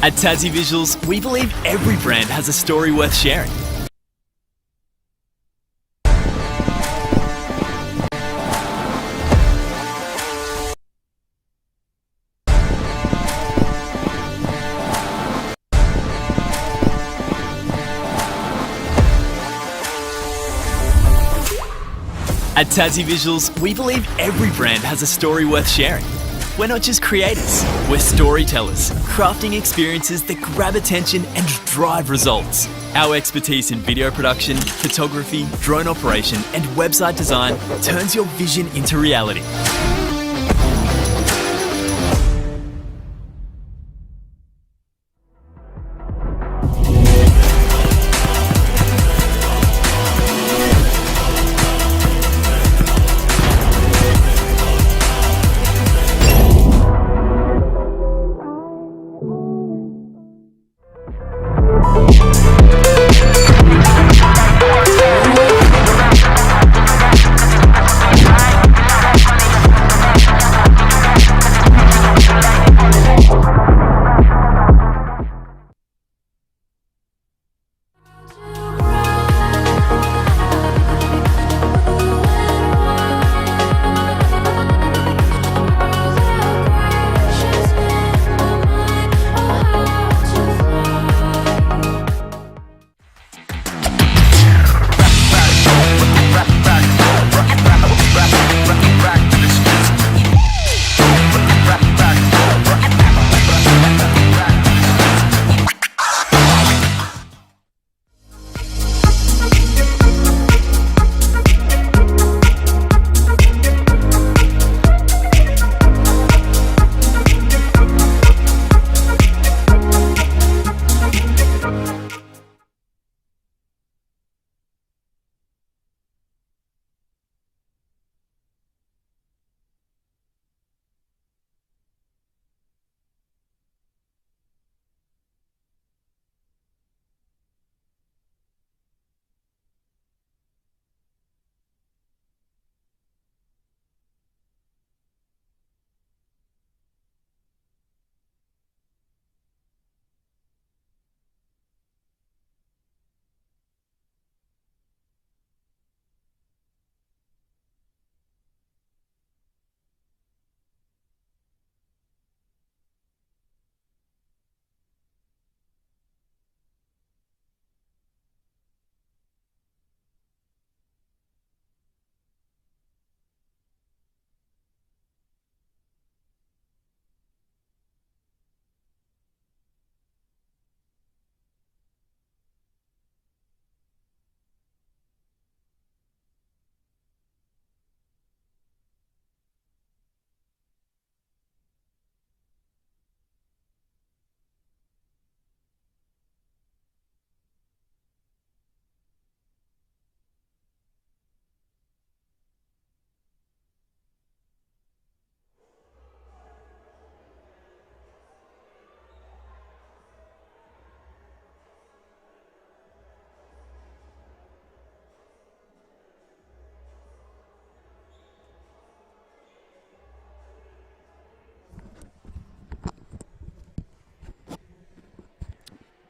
At Tassie Visuals, we believe every brand has a story worth sharing. At Tassie Visuals, we believe every brand has a story worth sharing. We're not just creators, we're storytellers, crafting experiences that grab attention and drive results. Our expertise in video production, photography, drone operation, and website design turns your vision into reality.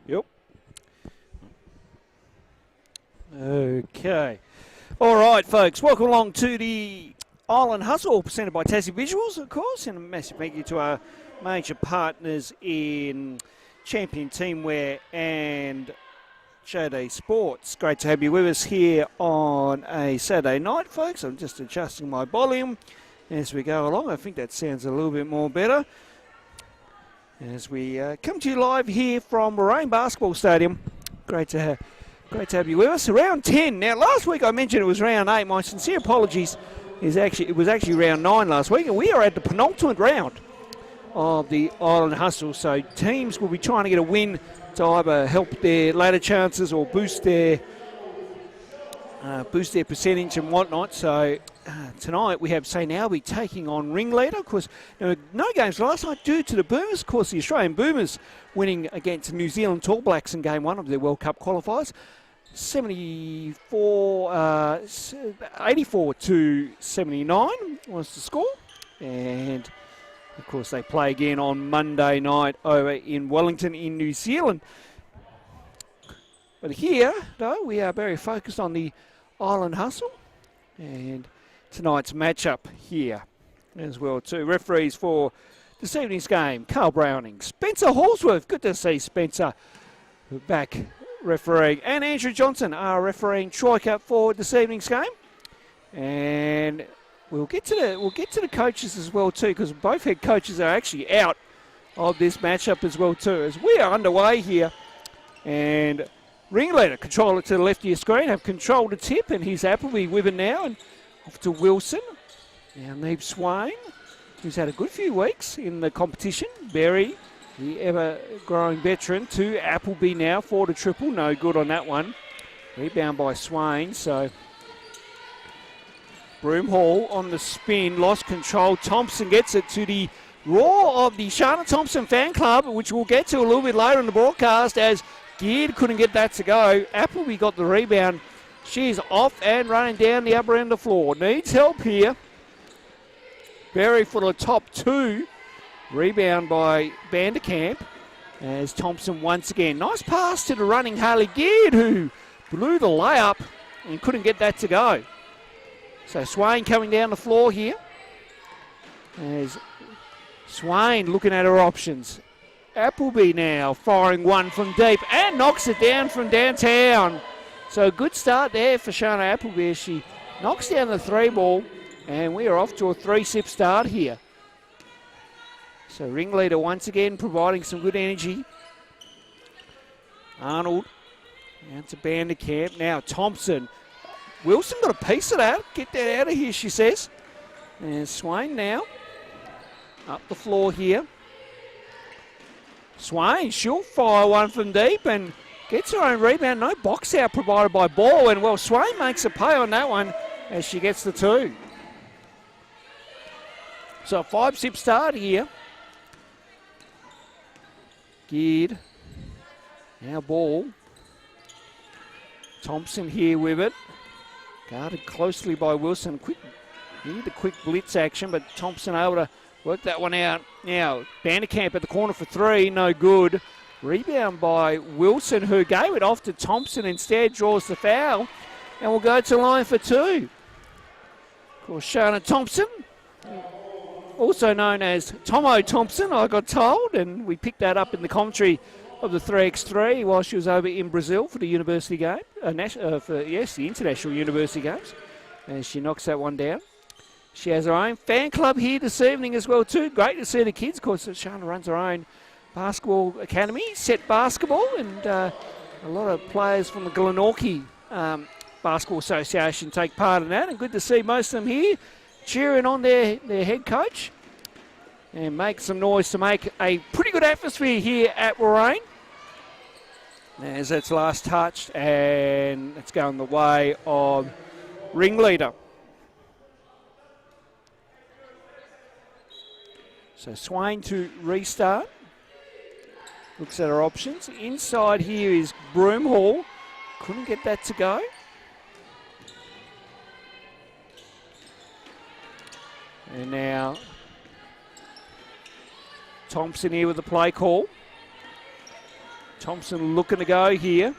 Yep. Okay. All right, folks. Welcome along to the Island Hustle, presented by Tassie Visuals, of course, and a massive thank you to our major partners in Champion Teamwear and Showday Sports. Great to have you with us here on a Saturday night, folks. I'm just adjusting my volume as we go along. I think that sounds a little bit more better. As we come to you live here from Moraine Basketball Stadium. Great to have you with us. Round 10. Now, last week I mentioned it was round 8. My sincere apologies. It was actually round 9 last week, and we are at the penultimate round of the Island Hustle. So teams will be trying to get a win to either help their ladder chances or boost their percentage and whatnot. So tonight we have St Albi taking on Ringleader. Of course, there were no games last night due to the Boomers. Of course, the Australian Boomers winning against the New Zealand Tall Blacks in Game 1 of their World Cup qualifiers. 84 to 79 was the score. And Of course, they play again on Monday night over in Wellington in New Zealand. But here, though, we are very focused on the Island Hustle and tonight's matchup here as well too. Referees for this evening's game, Carl Browning, Spencer Hallsworth, good to see Spencer back refereeing, and Andrew Johnson are refereeing Troy Cup for this evening's game. And we'll get to the coaches as well too, because both head coaches are actually out of this matchup as well too, as we are underway here. And Ringleader, control it to the left of your screen, have controlled the tip, and here's Appleby with it now, and off to Wilson. Now Neeb Swain, who's had a good few weeks in the competition. Berry, the ever-growing veteran, to Appleby now for the triple. No good on that one. Rebound by Swain, so Broomhall on the spin, lost control. Thompson gets it to the roar of the Shana Thompson fan club, which we'll get to a little bit later in the broadcast, as Geared couldn't get that to go. Appleby got the rebound. She's off and running down the upper end of the floor. Needs help here. Berry for the top two. Rebound by Vanderkamp as Thompson once again. Nice pass to the running Harley Geared, who blew the layup and couldn't get that to go. So Swain coming down the floor here. As Swain looking at her options. Appleby now firing one from deep and knocks it down from downtown. So a good start there for Shana Appleby as she knocks down the three ball, and we are off to a 3-sip start here. So Ringleader once again providing some good energy. Arnold down to Vanderkamp. Now Thompson. Wilson got a piece of that. Get that out of here, she says. And Swain now up the floor here. Swain, she'll fire one from deep and gets her own rebound. No box out provided by Ball. And, well, Swain makes a pay on that one as she gets the two. So a 5-sip start here. Geared. Now Ball. Thompson here with it. Guarded closely by Wilson. Need the quick blitz action, but Thompson able to work that one out. Now, Vanderkamp at the corner for three, no good. Rebound by Wilson, who gave it off to Thompson instead, draws the foul, and will go to the line for two. Of course, Shana Thompson, also known as Tomo Thompson, I got told, and we picked that up in the commentary of the 3x3 while she was over in Brazil for the university game, the International University Games, and she knocks that one down. She has her own fan club here this evening as well too. Great to see the kids. Of course, Shana runs her own basketball academy, set basketball, and a lot of players from the Glenorchy Basketball Association take part in that. And good to see most of them here cheering on their head coach and make some noise to make a pretty good atmosphere here at Warrane. As that's last touched, and it's going the way of Ringleader. So Swain to restart. Looks at her options. Inside here is Broomhall. Couldn't get that to go. And now Thompson here with the play call. Thompson looking to go here.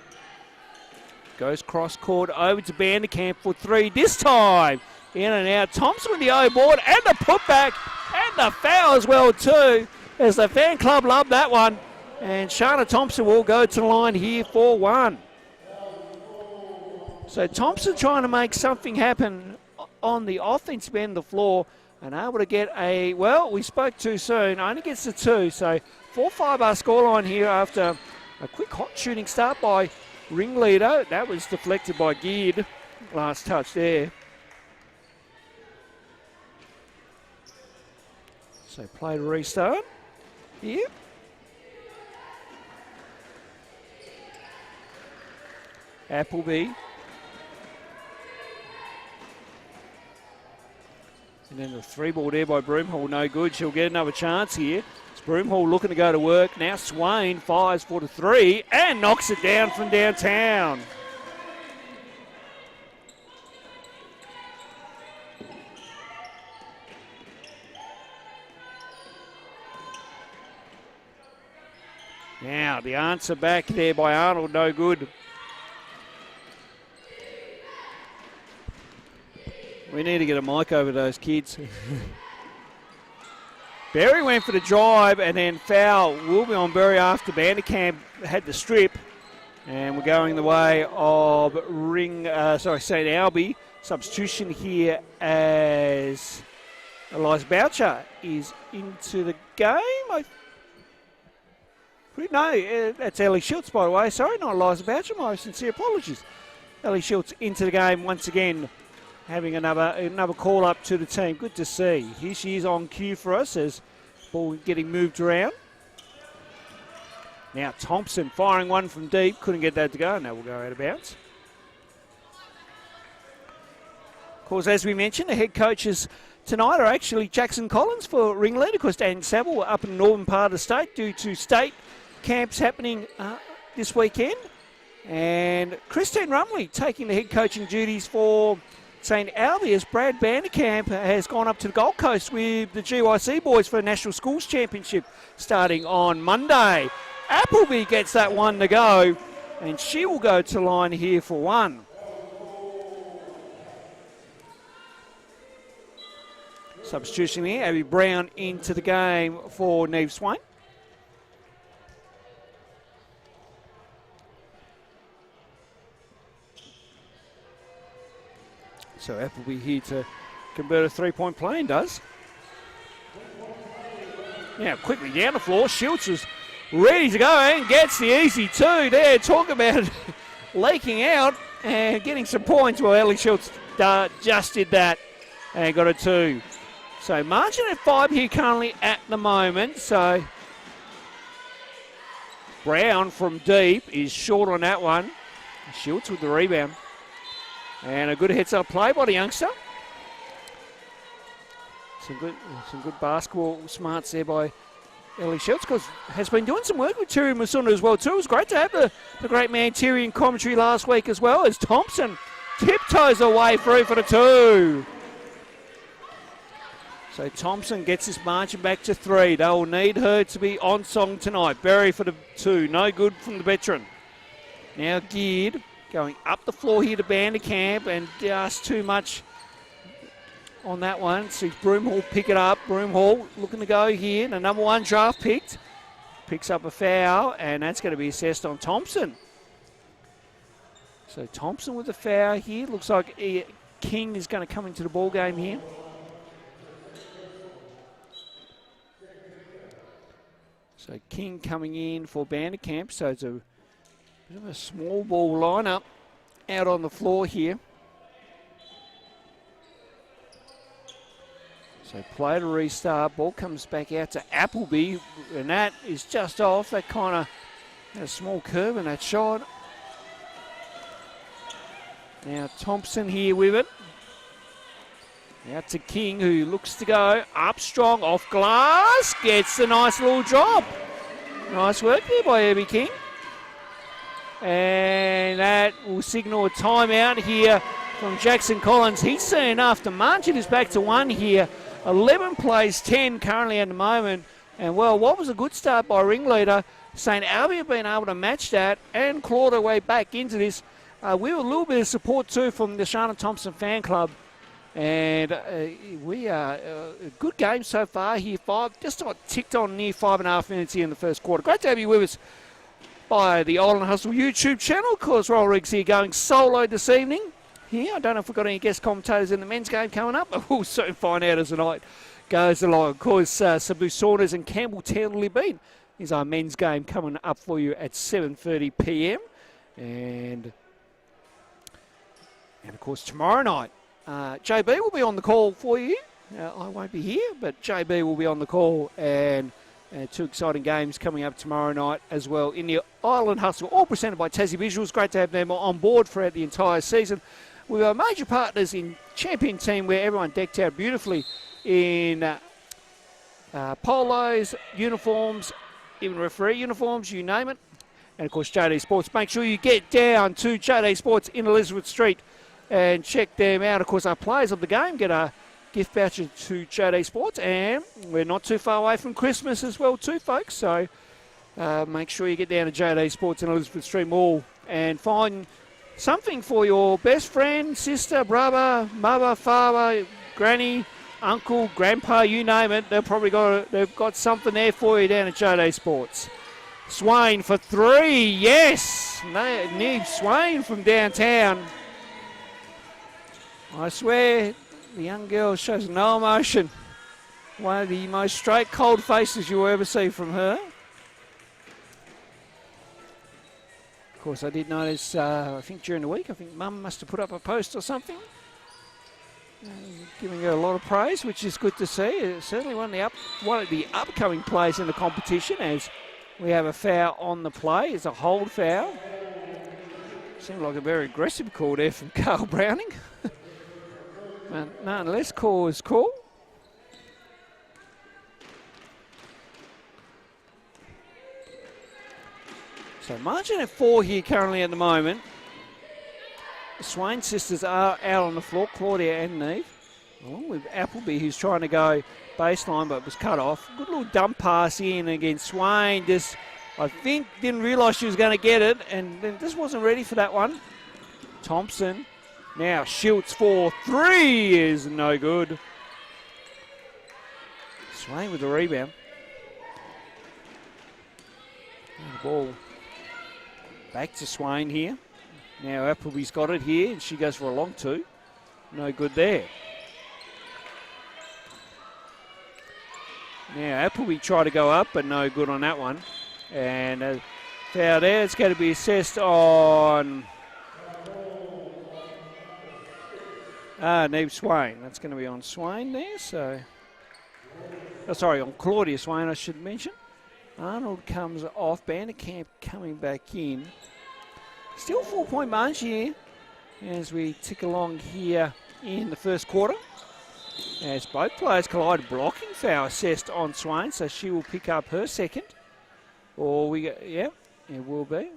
Goes cross court over to Vanderkamp for three. This time in and out. Thompson with the O board and the putback and the foul as well too, as the fan club love that one. And Shana Thompson will go to the line here for one. So Thompson trying to make something happen on the offensive end of the floor and able to get a, well, we spoke too soon, only gets the two. So 4-5 our scoreline here after a quick hot shooting start by Ringleader. That was deflected by Geared. Last touch there. So play to restart here. Appleby. And then the three ball there by Broomhall, no good. She'll get another chance here. It's Broomhall looking to go to work. Now Swain fires for the three and knocks it down from downtown. Now, the answer back there by Arnold, no good. We need to get a mic over those kids. Berry went for the drive, and then foul will be on Berry after Vanderkamp had the strip. And we're going the way of St Albi. Substitution here as Elias Boucher is into the game. No, that's Ellie Schultz, by the way. Sorry, not Elias Boucher. My sincere apologies. Ellie Schultz into the game once again, having another call up to the team. Good to see. Here she is on cue for us as ball getting moved around. Now Thompson firing one from deep. Couldn't get that to go. Now we'll go out of bounds. Of course, as we mentioned, the head coaches tonight are actually Jackson Collins for Ringleader. Of course, Dan Saville up in the northern part of the state due to state camps happening this weekend. And Christine Rumley taking the head coaching duties for St Albi as Brad Vanderkamp has gone up to the Gold Coast with the GYC boys for the National Schools Championship starting on Monday. Appleby gets that one to go, and she will go to line here for one. Substitution here, Abby Brown into the game for Neve Swain. So Appleby here to convert a three-point play and does. Now quickly down the floor, Schultz was ready to go and gets the easy two there. Talk about leaking out and getting some points. Well, Ellie Schultz just did that and got a two. So margin at 5 here currently at the moment. So Brown from deep is short on that one. Schultz with the rebound. And a good heads-up play by the youngster. Some good basketball smarts there by Ellie Schultz, because has been doing some work with Terry Musunda as well too. It was great to have the great man Terry in commentary last week as well, as Thompson tiptoes away through for the two. So Thompson gets his margin back to 3. They will need her to be on song tonight. Berry for the 2. No good from the veteran. Now Geared going up the floor here to Vanderkamp, and just too much on that one. See Broomhall pick it up. Broomhall looking to go here. The number 1 draft picked. Picks up a foul, and that's going to be assessed on Thompson. So Thompson with the foul here. Looks like King is going to come into the ball game here. So King coming in for Vanderkamp. So it's a bit of a small ball lineup out on the floor here. So play to restart. Ball comes back out to Appleby, and that is just off. That kind of had a small curve in that shot. Now Thompson here with it. Out to King, who looks to go up strong, off glass. Gets a nice little drop. Nice work there by Abby King. And that will signal a timeout here from Jackson Collins. He's seen enough. The margin is back to 1 here. 11 plays 10 currently at the moment. And, well, what was a good start by Ringleader. St Albi have been able to match that and claw their way back into this. We have a little bit of support, too, from the Shana Thompson fan club. And we are a good game so far here. Just ticked on near 5.5 minutes here in the first quarter. Great to have you with us by the Island Hustle YouTube channel. Of course, Roll Riggs here going solo this evening. Here, I don't know if we've got any guest commentators in the men's game coming up, but we'll soon find out as the night goes along. Of course, Sabu Saunders and Campbell Townley Bean is our men's game coming up for you at 7:30 p.m. And of course, tomorrow night, JB will be on the call for you. I won't be here, but JB will be on the call, and 2 exciting games coming up tomorrow night as well in the Island Hustle, all presented by Tassie Visuals. Great to have them on board throughout the entire season. We are major partners in Champion Team, where everyone decked out beautifully in polos, uniforms, even referee uniforms, you name it. And of course, JD Sports. Make sure you get down to JD Sports in Elizabeth Street and check them out. Of course, our players of the game get a gift voucher to JD Sports, and we're not too far away from Christmas as well too, folks. So make sure you get down to JD Sports in Elizabeth Street Mall and find something for your best friend, sister, brother, mother, father, granny, uncle, grandpa, you name it. They've got something there for you down at JD Sports. Swain for 3, yes! Neve Swain from downtown. I swear, the young girl shows no emotion. One of the most straight, cold faces you'll ever see from her. Of course, I did notice, I think during the week, I think Mum must have put up a post or something. Giving her a lot of praise, which is good to see. It's certainly one of the upcoming players in the competition, as we have a foul on the play. It's a hold foul. Seemed like a very aggressive call there from Carl Browning. But nonetheless, call is call. So margin at 4 here currently at the moment. The Swain sisters are out on the floor, Claudia and Neve, along with Appleby, who's trying to go baseline but was cut off. Good little dump pass in against Swain. Just, I think, didn't realise she was going to get it and then just wasn't ready for that one. Thompson. Now Schultz for 3 is no good. Swain with the rebound. And the ball back to Swain here. Now Appleby's got it here, and she goes for a long 2. No good there. Now Appleby tried to go up, but no good on that one. And foul there. It's going to be assessed on Neve Swain. That's going to be on Swain there. So, on Claudia Swain, I should mention. Arnold comes off. Vanderkamp coming back in. Still 4-point margin here as we tick along here in the first quarter. As both players collide, blocking foul assessed on Swain, so she will pick up her second. Or it will be.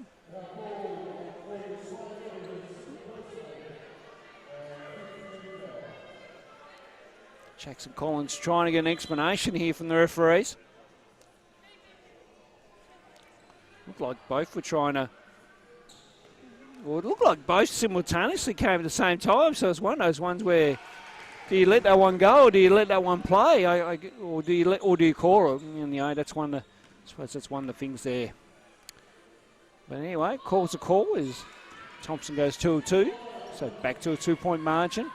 Jackson Collins trying to get an explanation here from the referees. Looked like both were trying to. Well, it looked like both simultaneously came at the same time, so it's one of those ones where do you let that one go or do you let that one play, or do you call it? That's one of the things there. But anyway, calls a call as Thompson goes 2-2, so back to a 2-point margin.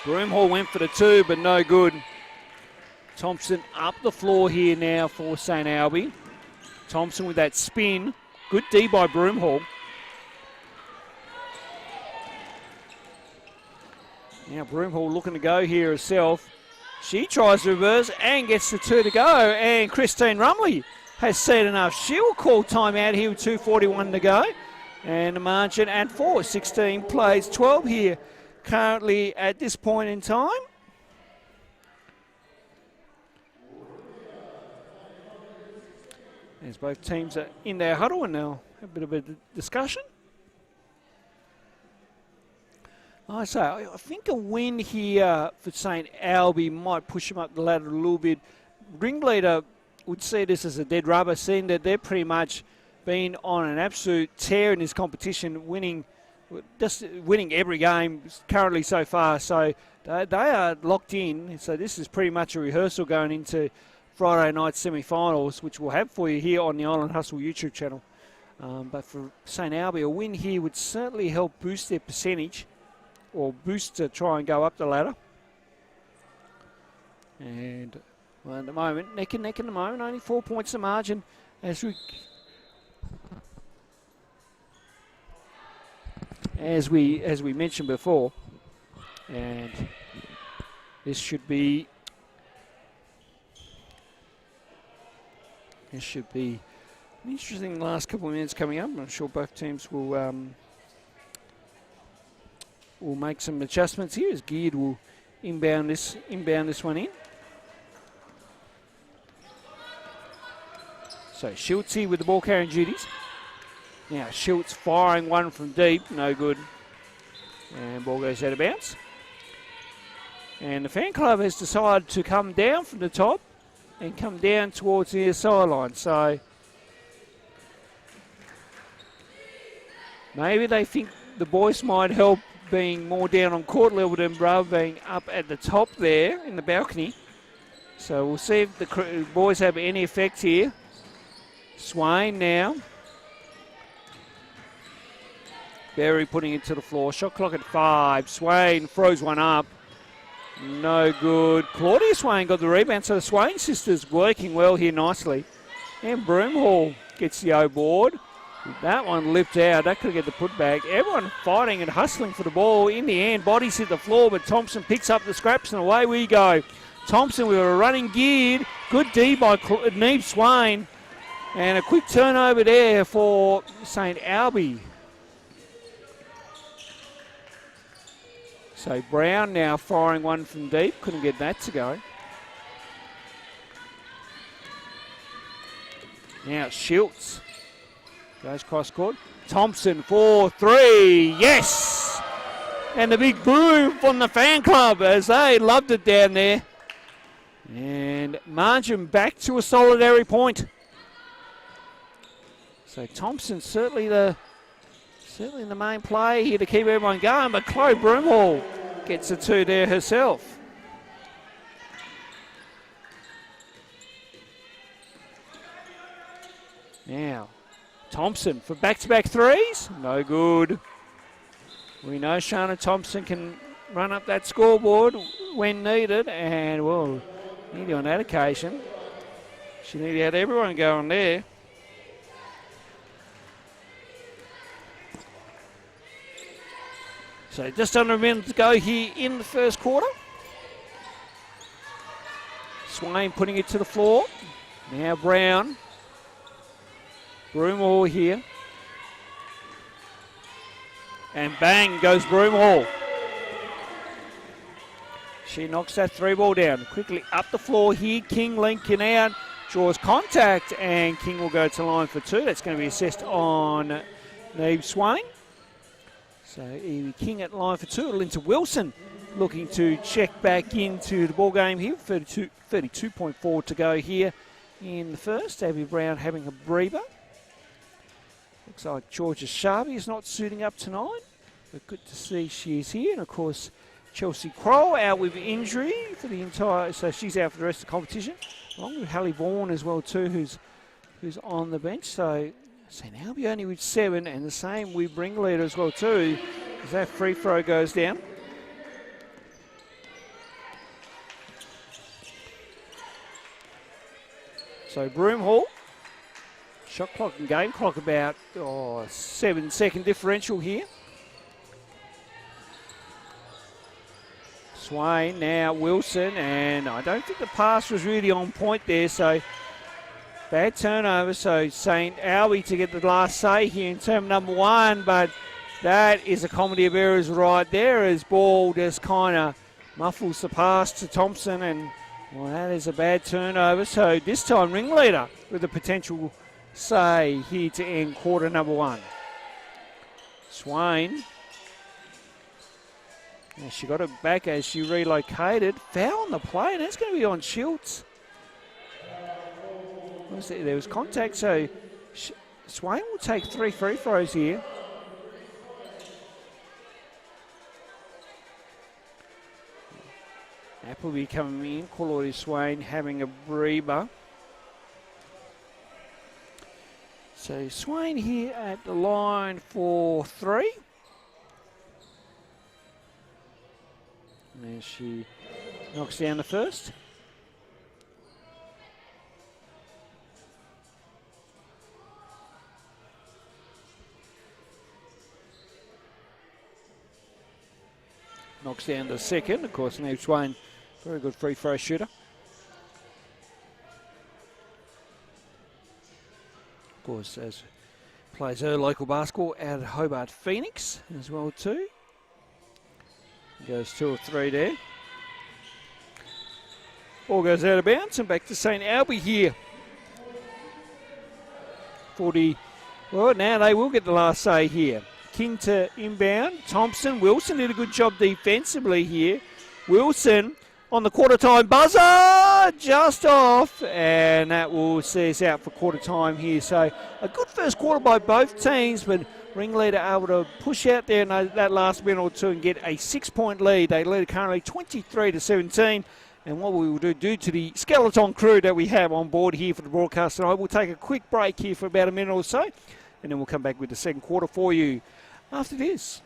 Broomhall went for the 2, but no good. Thompson up the floor here now for St Albi. Thompson with that spin. Good D by Broomhall. Now Broomhall looking to go here herself. She tries to reverse and gets the 2 to go. And Christine Rumley has seen enough. She will call timeout here with 2:41 to go. And the margin at 4. 16 plays 12 here currently at this point in time. As both teams are in their huddle and they'll have a bit of a discussion. I think a win here for St Albi might push them up the ladder a little bit. Ringleader would see this as a dead rubber, seeing that they're pretty much been on an absolute tear in this competition, winning every game currently so far. So they are locked in. So this is pretty much a rehearsal going into Friday night semi-finals, which we'll have for you here on the Island Hustle YouTube channel. But for St Albi, a win here would certainly help boost their percentage, or boost to try and go up the ladder. And at the moment, neck and neck at the moment, only 4 points the margin as we mentioned before. And this should be an interesting last couple of minutes coming up. I'm sure both teams will make some adjustments here as Geared will inbound this one in. So Schultz here with the ball carrying duties. Now Schultz firing one from deep, no good. And ball goes out of bounds. And the fan club has decided to come down from the top and come down towards the sideline. So maybe they think the boys might help being more down on court level than rather being up at the top there in the balcony. So we'll see if the boys have any effect here. Swain now. Berry putting it to the floor. Shot clock at 5. Swain throws one up. No good. Claudia Swain got the rebound. So the Swain sisters working well here nicely. And Broomhall gets the O board. That one lipped out. That could get the putback. Everyone fighting and hustling for the ball. In the end, bodies hit the floor, but Thompson picks up the scraps and away we go. Thompson with a running geared. Good D by Neve Swain. And a quick turnover there for St Albi. So Brown now firing one from deep. Couldn't get that to go. Now Schultz goes cross court. Thompson for 3. Yes! And the big boo from the fan club as they loved it down there. And margin back to a solidarity point. So Thompson certainly the main play here to keep everyone going, but Chloe Broomhall gets a 2 there herself. Now, Thompson for back-to-back 3s. No good. We know Shana Thompson can run up that scoreboard when needed, and well, nearly on that occasion. She nearly had everyone going there. So just under a minute to go here in the first quarter. Swain putting it to the floor. Now Brown. Broomhall here. And bang goes Broomhall. She knocks that 3 ball down. Quickly up the floor here. King linking out. Draws contact and King will go to line for 2. That's going to be assessed on Neve Swain. So Evie King at line for 2. Linda Wilson looking to check back into the ball game here. 32.4 to go here in the first. Abby Brown having a breather. Looks like Georgia Sharvey is not suiting up tonight, but good to see she is here. And of course, Chelsea Kroll out with injury for the entire, so she's out for the rest of the competition. Along with Hallie Vaughan as well too, who's on the bench. So St Albi only with 7, and the same with Ringleader as well too, as that free throw goes down. So Broomhall, shot clock and game clock about 7-second differential here. Swain now Wilson, and I don't think the pass was really on point there, so bad turnover. So St Albi to get the last say here in term number 1, but that is a comedy of errors right there as ball just kind of muffles the pass to Thompson, and well, that is a bad turnover. So this time Ringleader with a potential say here to end quarter number 1. Swain. Now she got it back as she relocated. Foul on the play, and that's going to be on Schultz. There was contact, so Swain will take 3 free throws here. Appleby coming in, Claudia Swain having a breather. So Swain here at the line for 3. And she knocks down the first. Knocks down the second. Of course, Neve Swain, very good free throw shooter. Of course, as plays her local basketball out at Hobart Phoenix as well too. Goes 2 or 3 there. Ball goes out of bounds and back to St Albi here. 40. Well, now they will get the last say here. King to inbound. Thompson. Wilson did a good job defensively here Wilson on the quarter time buzzer, just off, and that will see us out for quarter time here. So a good first quarter by both teams, but Ringleader able to push out there in that last minute or two and get a 6-point lead. They lead currently 23-17. And what we will do to the skeleton crew that we have on board here for the broadcast tonight, we'll take a quick break here for about a minute or so, and then we'll come back with the second quarter for you after this.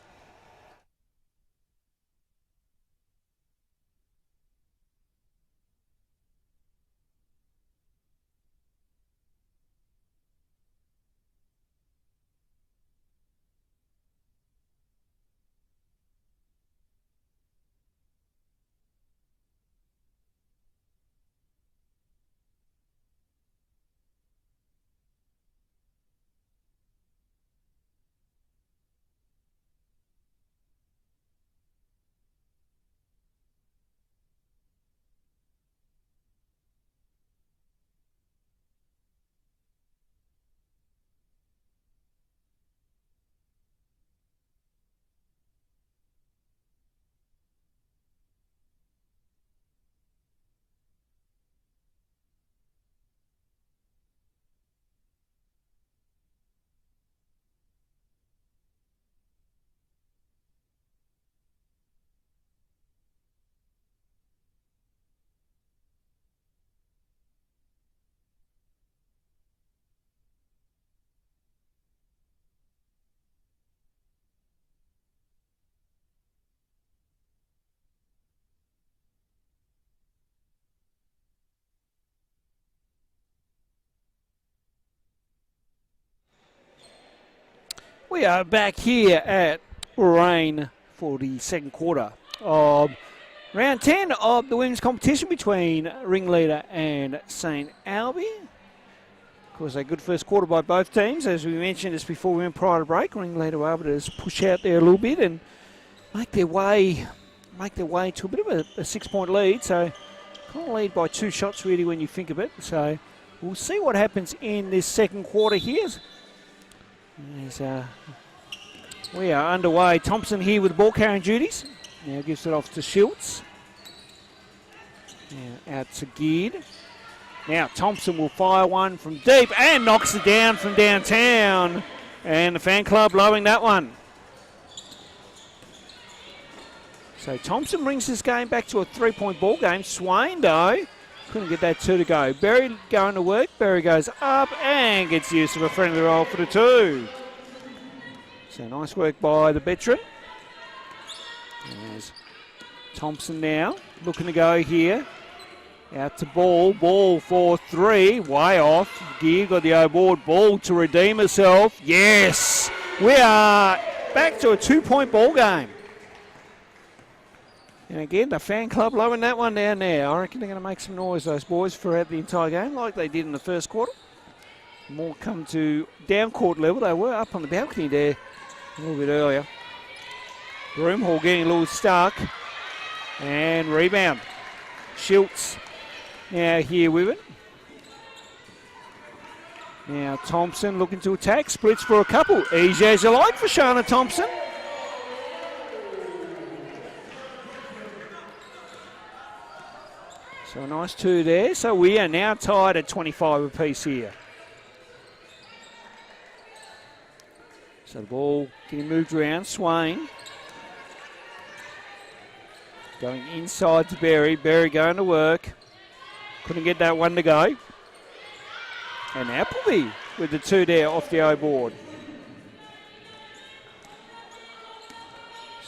We are back here at Rain for the second quarter of round 10 of the women's competition between Ringleader and St Albi. Of course, a good first quarter by both teams. As we mentioned just before we went prior to break, Ringleader were able to just push out there a little bit and make their way to a bit of a 6-point lead. So kind of lead by 2 shots really when you think of it. So we'll see what happens in this second quarter here. We are underway. Thompson here with ball carrying duties. Now gives it off to Schultz. Now out to Geard. Now Thompson will fire one from deep and knocks it down from downtown. And the fan club blowing that one. So Thompson brings this game back to a 3-point ball game. Swain, though, couldn't get that 2 to go. Berry going to work. Berry goes up and gets use of a friendly roll for the 2. So nice work by the veteran. There's Thompson now looking to go here. Out to Ball. Ball for 3. Way off. Gear got the O-board. Ball to redeem herself. Yes! We are back to a 2-point ball game. And again, the fan club loving that one down there. I reckon they're going to make some noise, those boys, throughout the entire game, like they did in the first quarter. More come to down court level. They were up on the balcony there a little bit earlier. Broomhall getting a little stuck. And rebound. Schultz now here with it. Now Thompson looking to attack. Splits for a couple. Easy as you like for Shana Thompson. So a nice 2 there. So we are now tied at 25 apiece here. So the ball getting moved around. Swain going inside to Berry. Berry going to work. Couldn't get that one to go. And Appleby with the 2 there off the O-board.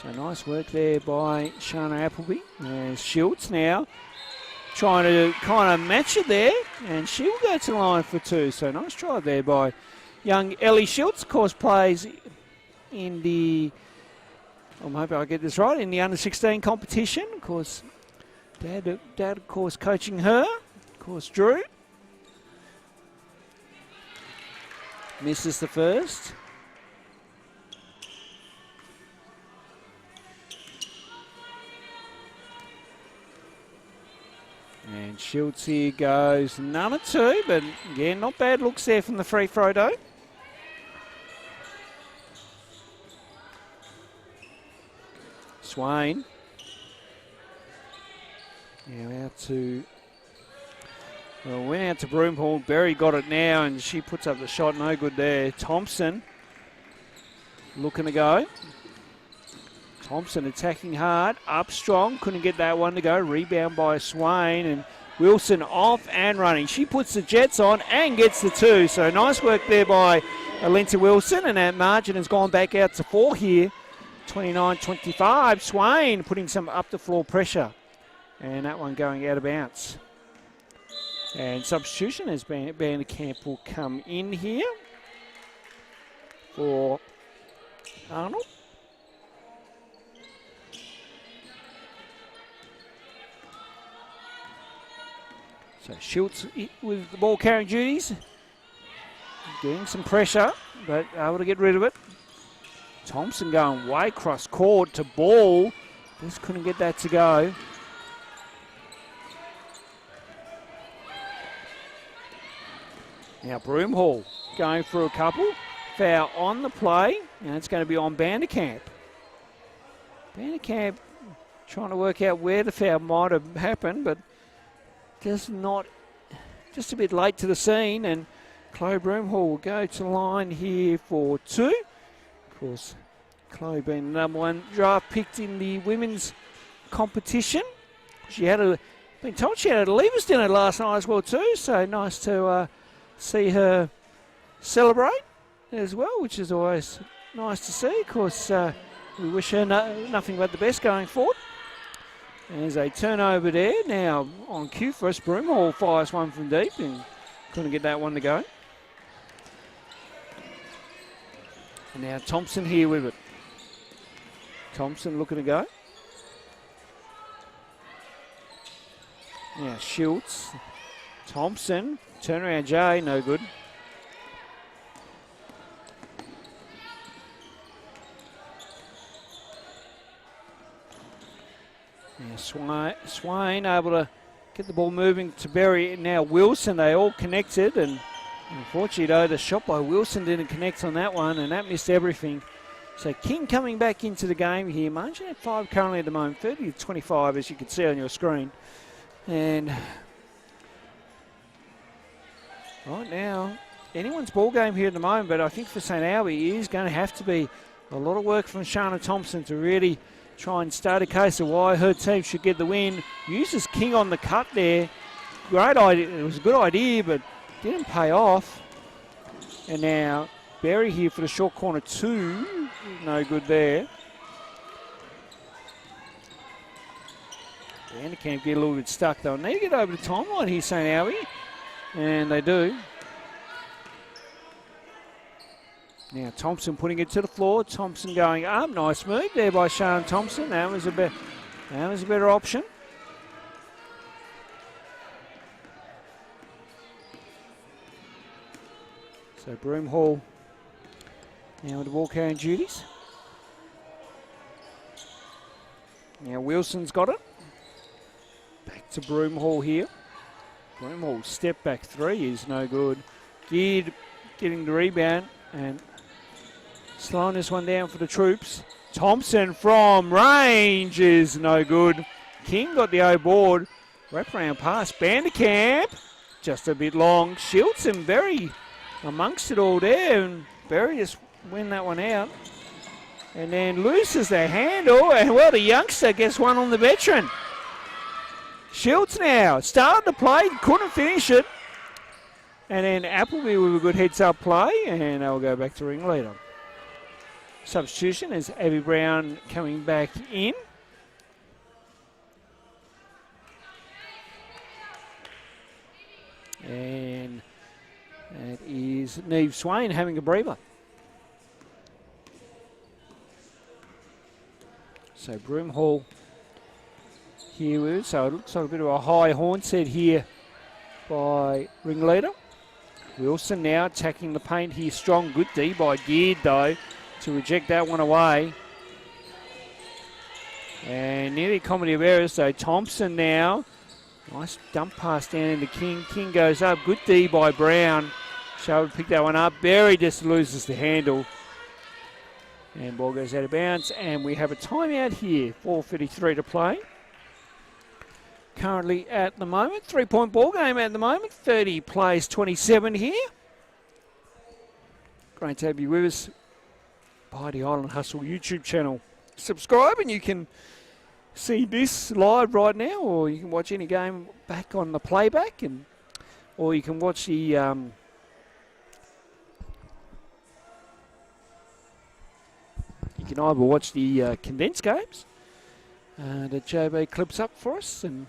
So nice work there by Shana Appleby. There's Schultz now trying to kind of match it there. And she will go to the line for 2. So nice try there by young Ellie Schultz. Of course, plays in the, I'm hoping I get this right, in the under-16 competition. Of course, Dad, of course, coaching her. Of course, Drew. Misses the first. And Schultz here goes number 2, but again, not bad looks there from the free throw though. Swain Now out to... Well, went out to Broomhall. Berry got it now, and she puts up the shot. No good there. Thompson looking to go. Thompson attacking hard. Up strong. Couldn't get that one to go. Rebound by Swain. And Wilson off and running. She puts the Jets on and gets the 2. So nice work there by Alinta Wilson. And that margin has gone back out to 4 here. 29-25. Swain putting some up-the-floor pressure. And that one going out of bounds. And substitution as Vanderkamp will come in here for Arnold. So Schultz with the ball carrying duties. Getting some pressure, but able to get rid of it. Thompson going way cross court to ball. Just couldn't get that to go. Now Broomhall going for a couple. Foul on the play. And it's going to be on Vanderkamp. Vanderkamp trying to work out where the foul might have happened, but just a bit late to the scene. And Chloe Broomhall will go to line here for 2. Of course, Chloe being the number 1 draft picked in the women's competition. She had been told she had a leavers dinner last night as well too, so nice to see her celebrate as well, which is always nice to see. Of course, we wish her nothing but the best going forward. There's a turnover there. Now on cue for us, Broomhall fires one from deep and couldn't get that one to go. And now Thompson here with it. Thompson looking to go. Now Schultz. Thompson. Turnaround J, no good. Now Swain able to get the ball moving to Berry. Now Wilson, they all connected, and unfortunately though the shot by Wilson didn't connect on that one, and that missed everything. So King coming back into the game here. Margin at 5 currently at the moment, 30-25 as you can see on your screen. And right now, anyone's ball game here at the moment, but I think for St Albi it is going to have to be a lot of work from Shana Thompson to really try and start a case of why her team should get the win. Uses King on the cut there. Great idea. It was a good idea, but didn't pay off. And now Berry here for the short corner 2. No good there. Vanderkamp get a little bit stuck. They'll need to get over the timeline here, St Albi. And they do. Now Thompson putting it to the floor. Thompson going up. Nice move there by Sharon Thompson. That was a better option. So Broomhall now with the ball carrying duties. Now Wilson's got it. Back to Broomhall here. Broomhall step back 3 is no good. Geared getting the rebound and slowing this one down for the troops. Thompson from range is no good. King got the O board. Wraparound pass. Vanderkamp just a bit long. Schultz and Berry amongst it all there. And Berry just win that one out. And then loses the handle. And well, the youngster gets one on the veteran. Schultz now started the play. Couldn't finish it. And then Appleby with a good heads-up play. And they'll go back to Ringleader. Substitution is Abby Brown coming back in. And that is Neve Swain having a breather. So Broomhall here with, so it looks like a bit of a high horn set here by Ringleader. Wilson now attacking the paint here, strong, good D by Geared though, to reject that one away. And nearly a comedy of errors, so Thompson now. Nice dump pass down into King. King goes up, good D by Brown. Shaw would pick that one up. Berry just loses the handle. And ball goes out of bounds, and we have a timeout here, 4:53 to play. currently at the moment. 3-point ball game at the moment. 30 plays 27 here. Great to have you with us by the Island Hustle YouTube channel. Subscribe and you can see this live right now, or you can watch any game back on the playback, or you can watch the you can either watch the condensed games that JB clips up for us and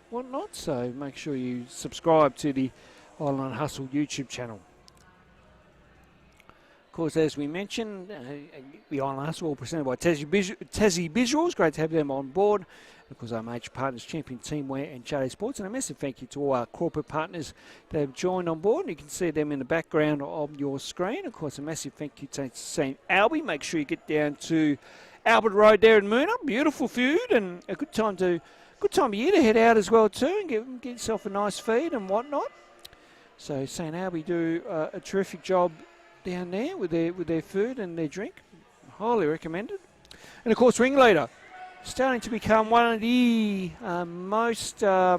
whatnot. So make sure you subscribe to the Island Hustle YouTube channel. Of course, as we mentioned, the Island Hustle all presented by Tassie Visuals. Great to have them on board. Of course, our major partners, Champion Teamwear and JD Sports. And a massive thank you to all our corporate partners that have joined on board. And you can see them in the background of your screen. Of course, a massive thank you to St Albi. Make sure you get down to Albert Road there in Moona. Beautiful food and a good time of year to head out as well too and get yourself a nice feed and whatnot. So St Albi do a terrific job down there with their food and their drink. Highly recommended. And of course, Ringleader, starting to become one of the most, how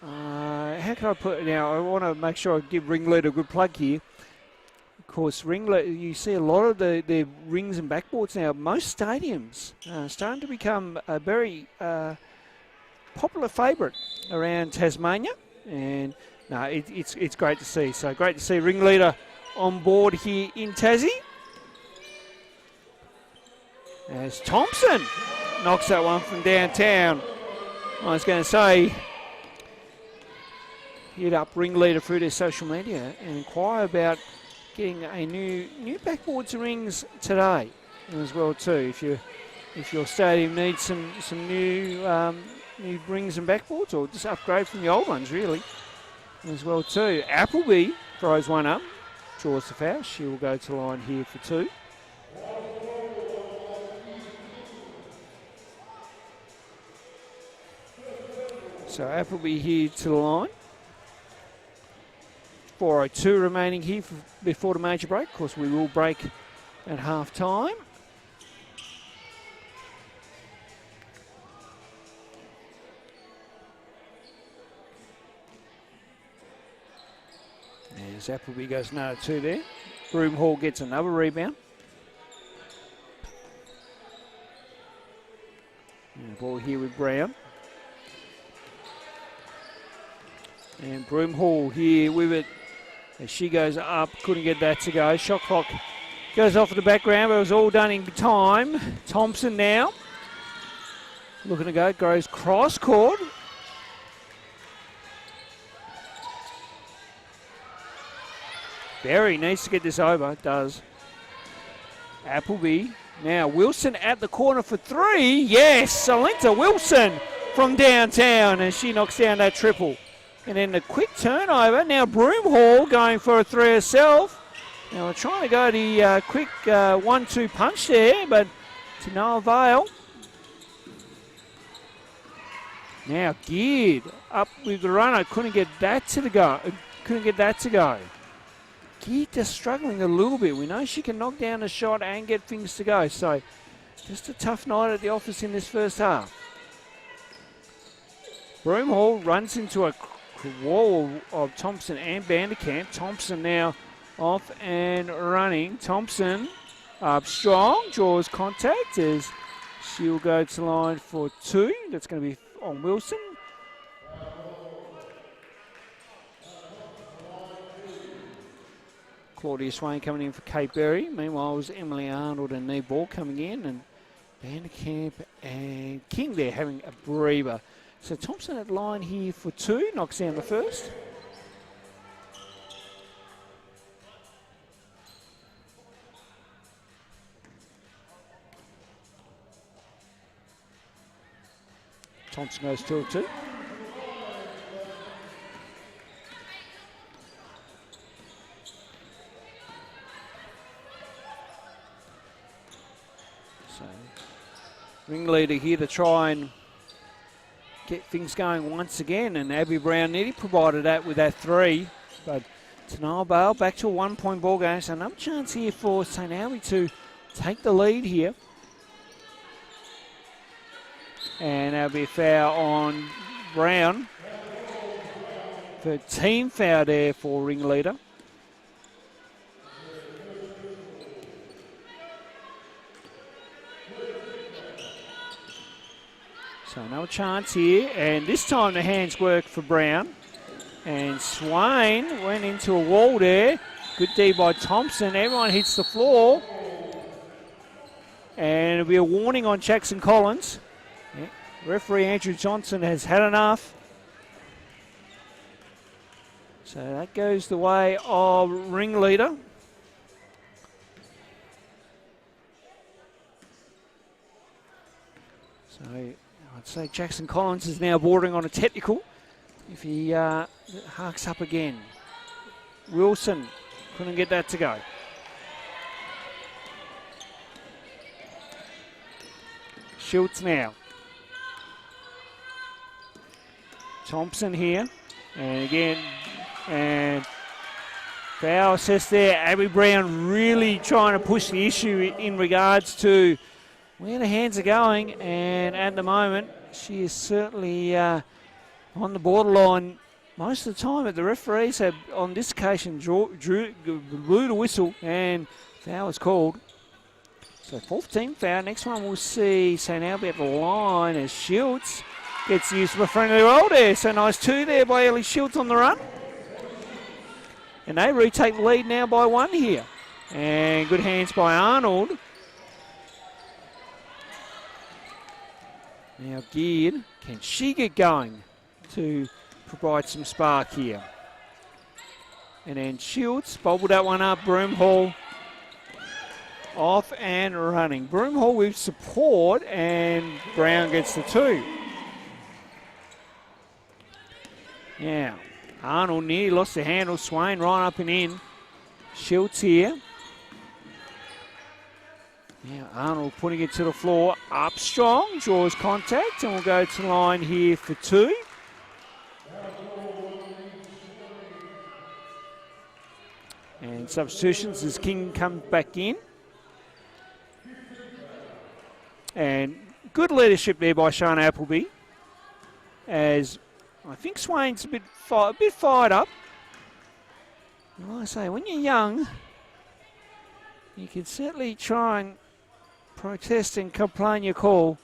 can I put it now? I want to make sure I give Ringleader a good plug here. Of course, Ringleader, you see a lot of their rings and backboards now. Most stadiums starting to become a very popular favourite around Tasmania. And no, it's great to see. So great to see Ringleader on board here in Tassie. As Thompson knocks that one from downtown. I was going to say, hit up Ringleader through their social media and inquire about getting a new backboards and rings today as well too. If your stadium needs some new rings and backboards, or just upgrade from the old ones really. As well too. Appleby throws one up, draws the foul. She will go to the line here for two. So Appleby here to the line. 4:02 remaining here before the major break. Of course, we will break at half time. As Appleby goes another two there. Broomhall gets another rebound. And ball here with Brown. And Broomhall here with it as she goes up. Couldn't get that to go. Shot clock goes off in the background, but it was all done in time. Thompson now looking to go. Goes cross court. Berry needs to get this over. Does. Appleby. Now Wilson at the corner for three. Yes, Salinta Wilson from downtown, and she knocks down that triple. And then the quick turnover. Now Broomhall going for a three herself. Now we're trying to go the quick 1-2 punch there, but to no avail. Now Geared up with the runner. Couldn't get that to go. Geared just struggling a little bit. We know she can knock down a shot and get things to go. So just a tough night at the office in this first half. Broomhall runs into a wall of Thompson and Vanderkamp. Thompson now off and running. Thompson up strong, draws contact as she'll go to the line for two. That's going to be on Wilson. Claudia Swain coming in for Kate Berry. Meanwhile, it was Emily Arnold and Neve Ball coming in, and Vanderkamp and King there having a breather. So Thompson at line here for two, knocks down the first. Thompson goes 2-2. So Ringleader here to try and get things going once again, and Abby Brown nearly provided that with that three, but Tanal Bale back to a 1-point ball game, so another chance here for St Albi to take the lead here. And that'll be a foul on Brown. For team foul there for Ringleader. So another chance here, and this time the hands work for Brown. And Swain went into a wall there. Good D by Thompson. Everyone hits the floor. And it'll be a warning on Jackson Collins. Yeah. Referee Andrew Johnson has had enough. So that goes the way of Ringleader. So I'd say Jackson Collins is now bordering on a technical if he harks up again. Wilson couldn't get that to go. Schultz now. Thompson here. And again, and foul assessed there. Abby Brown really trying to push the issue in regards to where the hands are going. And at the moment, she is certainly on the borderline most of the time. But the referees have, on this occasion, blew the whistle and foul is called. So fourth team foul. Next one we'll see St Albi at the line as Schultz gets used for a friendly roll there. So nice two there by Ellie Schultz on the run. And they retake the lead now by one here. And good hands by Arnold. Now geared. Can she get going to provide some spark here? And then Schultz bobbled that one up. Broomhall off and running. Broomhall with support, and Brown gets the two. Now, Arnold nearly lost the handle. Swain right up and in. Schultz here. Now Arnold putting it to the floor. Up strong, draws contact, and we'll go to the line here for two. And substitutions as King comes back in. And good leadership there by Sean Appleby, as I think Swain's a bit fired up. And like I say, when you're young, you can certainly try and protest and complain your call,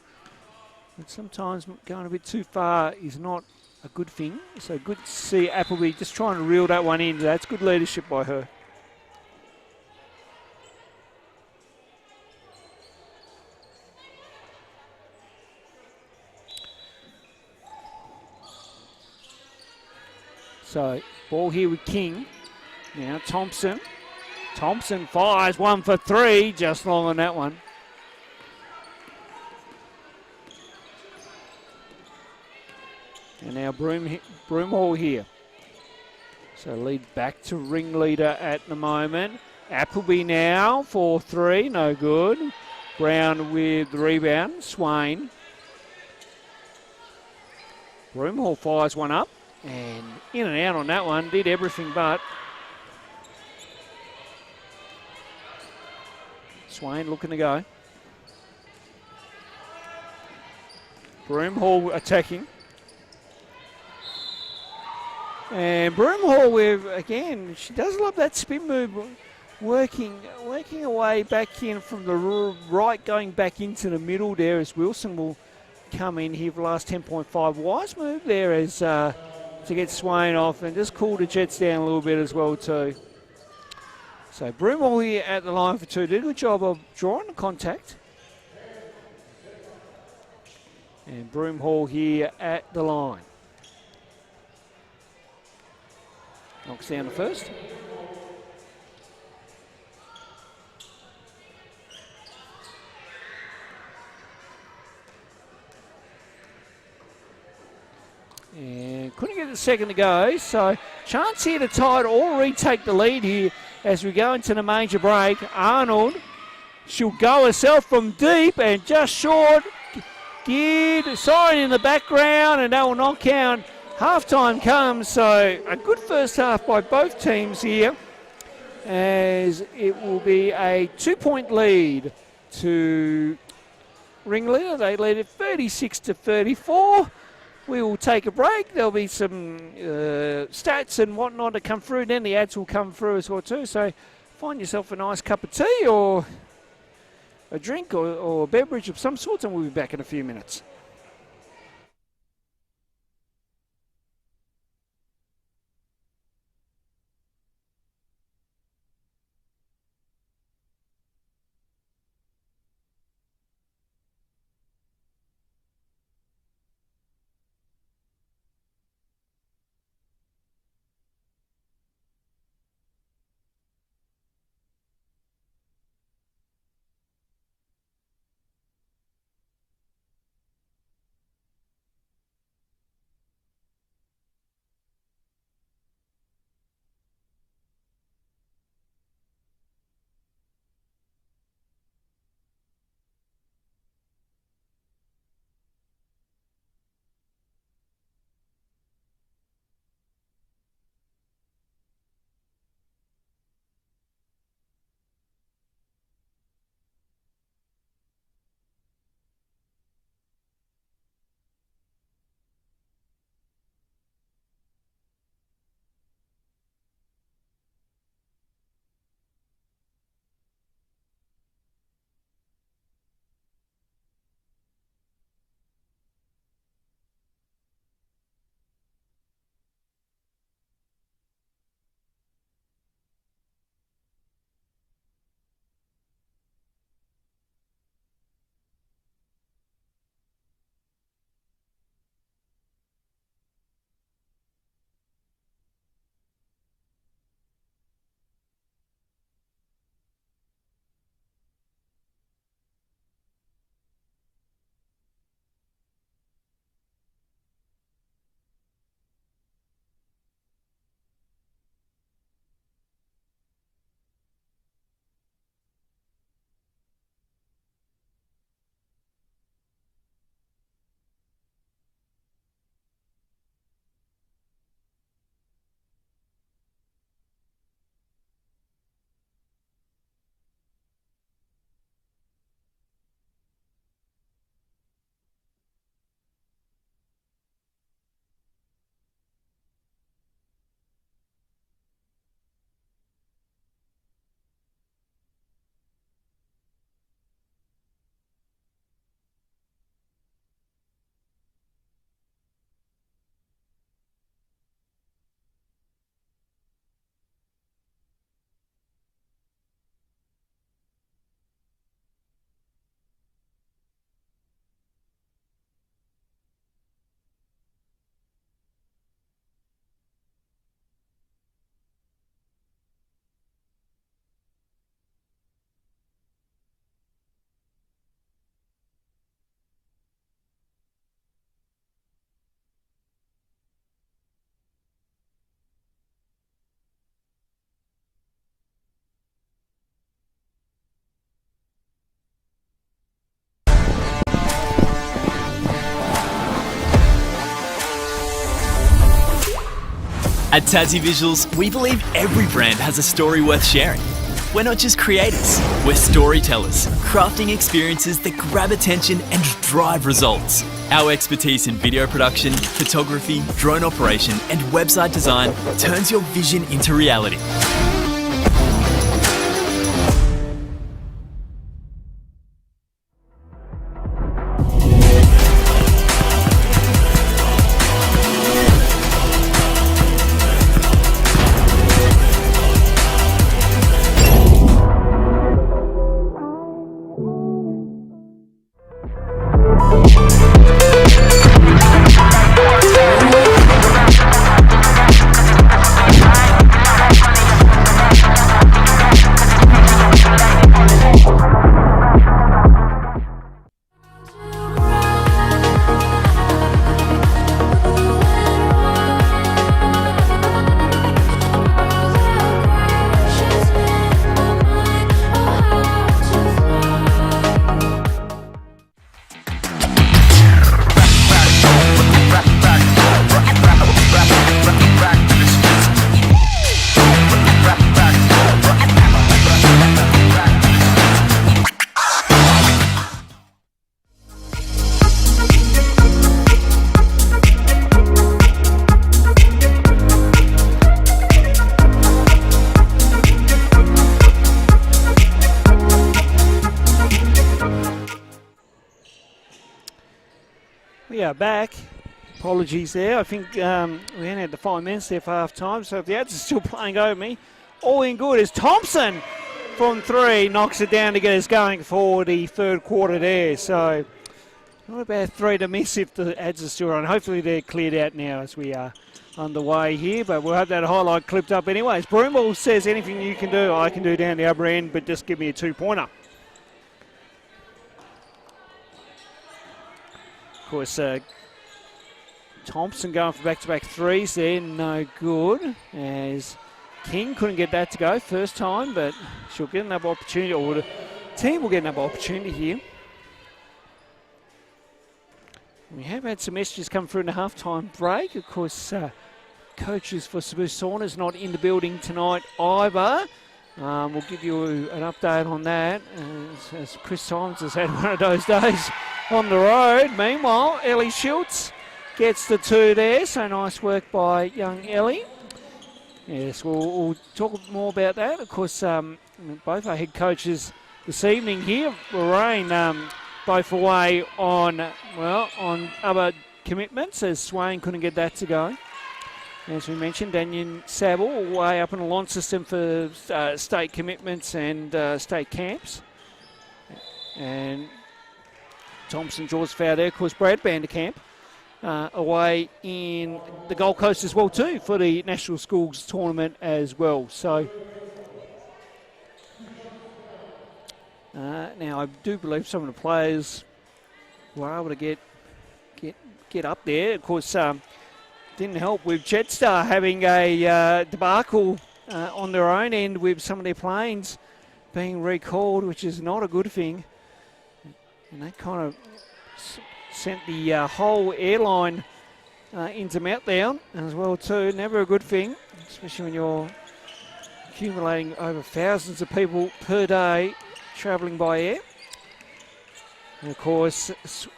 but sometimes going a bit too far is not a good thing. So good to see Appleby just trying to reel that one in. That's good leadership by her. So, ball here with King. Now Thompson. Thompson fires one for three, just long on that one. And now Broomhall here. So lead back to Ringleader at the moment. Appleby now for three, no good. Brown with the rebound, Swain. Broomhall fires one up. And in and out on that one, did everything but. Swain looking to go. Broomhall attacking. And Broomhall with, again, she does love that spin move, working away back in from the right, going back into the middle there as Wilson will come in here for the last 10.5. Wise move there as to get Swain off and just cool the Jets down a little bit as well too. So Broomhall here at the line for two. Did a good job of drawing the contact. And Broomhall here at the line. Knocks down the first. And couldn't get the second to go, so chance here to tie it or retake the lead here as we go into the major break. Arnold, she'll go herself from deep and just short. Geared, siren in the background, and that will not count. Half-time comes, so a good first half by both teams here, as it will be a 2-point lead to Ringleader. They lead it 36-34. We will take a break. There'll be some stats and whatnot to come through. Then the ads will come through as well too. So find yourself a nice cup of tea or a drink or a beverage of some sort, and we'll be back in a few minutes. At Tassie Visuals, we believe every brand has a story worth sharing. We're not just creators, we're storytellers, crafting experiences that grab attention and drive results. Our expertise in video production, photography, drone operation, and website design turns your vision into reality. go back. Apologies there. I think we only had the 5 minutes there for half time, so if the Ads are still playing over me, all in good is Thompson from 3, knocks it down to get us going for the third quarter there. So not a bad 3 to miss if the Ads are still on. Hopefully they're cleared out now as we are underway here, but we'll have that highlight clipped up anyways. Broomball says anything you can do, I can do down the upper end, but just give me a 2-pointer. Of course, Thompson going for back-to-back 3s there, no good, as King couldn't get that to go first time, but she'll get another opportunity, or the team will get another opportunity here. We have had some messages come through in the half-time break. Of course, coaches for Sabu Saunas not in the building tonight either. We'll give you an update on that, as Chris Simons has had one of those days on the road. Meanwhile, Ellie Schultz gets the 2 there, so nice work by young Ellie. Yes, we'll talk more about that. Of course, both our head coaches this evening here, Lorraine, both away on other commitments, as Swain couldn't get that to go. As we mentioned, Daniel Saville way up in the launch system for state commitments and state camps. And Thompson draws foul there. Of course, Brad Vanderkamp away in the Gold Coast as well too for the National Schools Tournament as well. So now I do believe some of the players were able to get up there. Of course, didn't help with Jetstar having a debacle on their own end with some of their planes being recalled, which is not a good thing. And that kind of sent the whole airline into meltdown as well too. Never a good thing, especially when you're accumulating over thousands of people per day travelling by air. And of course,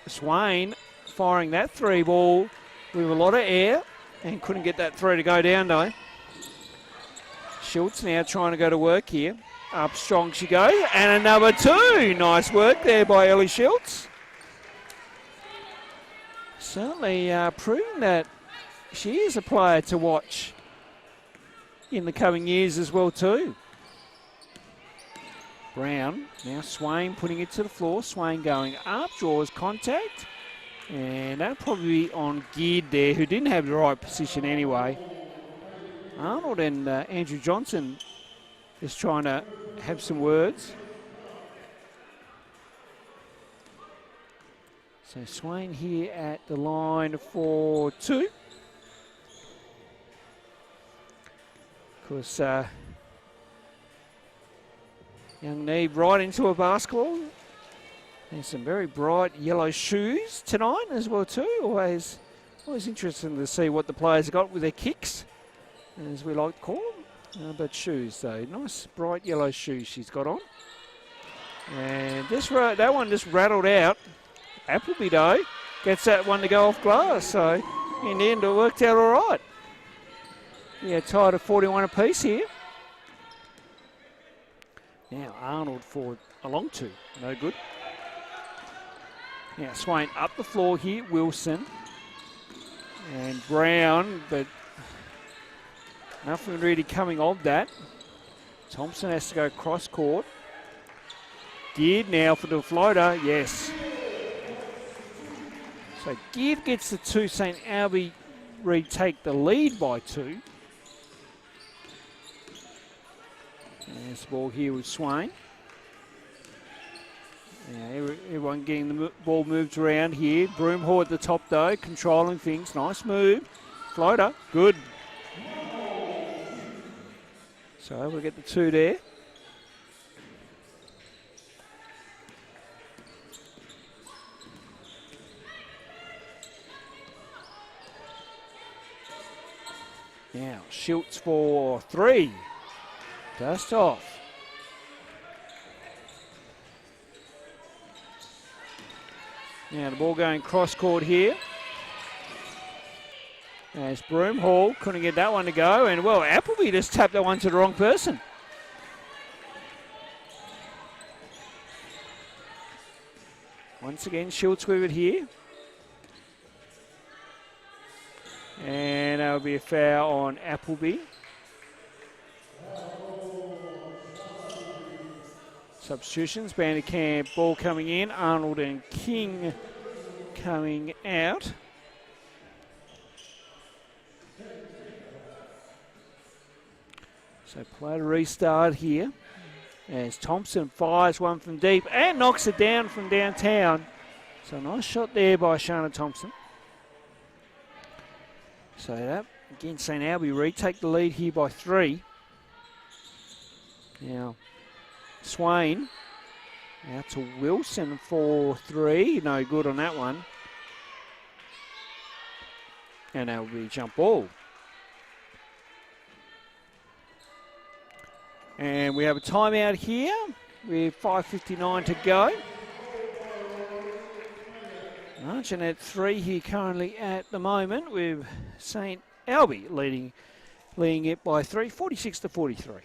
Swain firing that 3 ball with a lot of air and couldn't get that 3 to go down though. Schultz now trying to go to work here. Up strong she goes, and another 2. Nice work there by Ellie Schultz. Certainly proving that she is a player to watch in the coming years as well too. Brown, now Swain putting it to the floor. Swain going up, draws contact. And that'll probably be on Geared there, who didn't have the right position anyway. Arnold and Andrew Johnson is trying to have some words. So Swain here at the line for 2. Of course, young Neve right into a basketball. And some very bright yellow shoes tonight as well too. Always interesting to see what the players got with their kicks, as we like to call them. But shoes though, nice bright yellow shoes she's got on. And that one just rattled out. Appleby though gets that one to go off glass. So in the end it worked out all right. Yeah, tied at 41 apiece here. Now Arnold for a long 2, no good. Now Swain up the floor here, Wilson and Brown, but nothing really coming of that. Thompson has to go cross court. Geared now for the floater, yes. So Geared gets the 2, St Albi retake the lead by 2. And there's the ball here with Swain. Yeah, everyone getting the ball moved around here. Broomhall at the top though, controlling things. Nice move. Floater, good. So able to get the 2 there. Now Schultz for 3. Dust off. Now the ball going cross court here. As Broomhall couldn't get that one to go, and well, Appleby just tapped that one to the wrong person. Once again, Schultz with it here. And that'll be a foul on Appleby. Substitutions, Vanderkamp, ball coming in, Arnold and King coming out. So play to restart here as Thompson fires one from deep and knocks it down from downtown. So nice shot there by Shana Thompson. So that, again, St Albi retake the lead here by 3. Now, Swain out to Wilson for 3. No good on that one. And that will be a jump ball. And we have a timeout here with 5:59 to go. Marching at 3 here currently at the moment with St Albi leading it by 3, 46 to 43.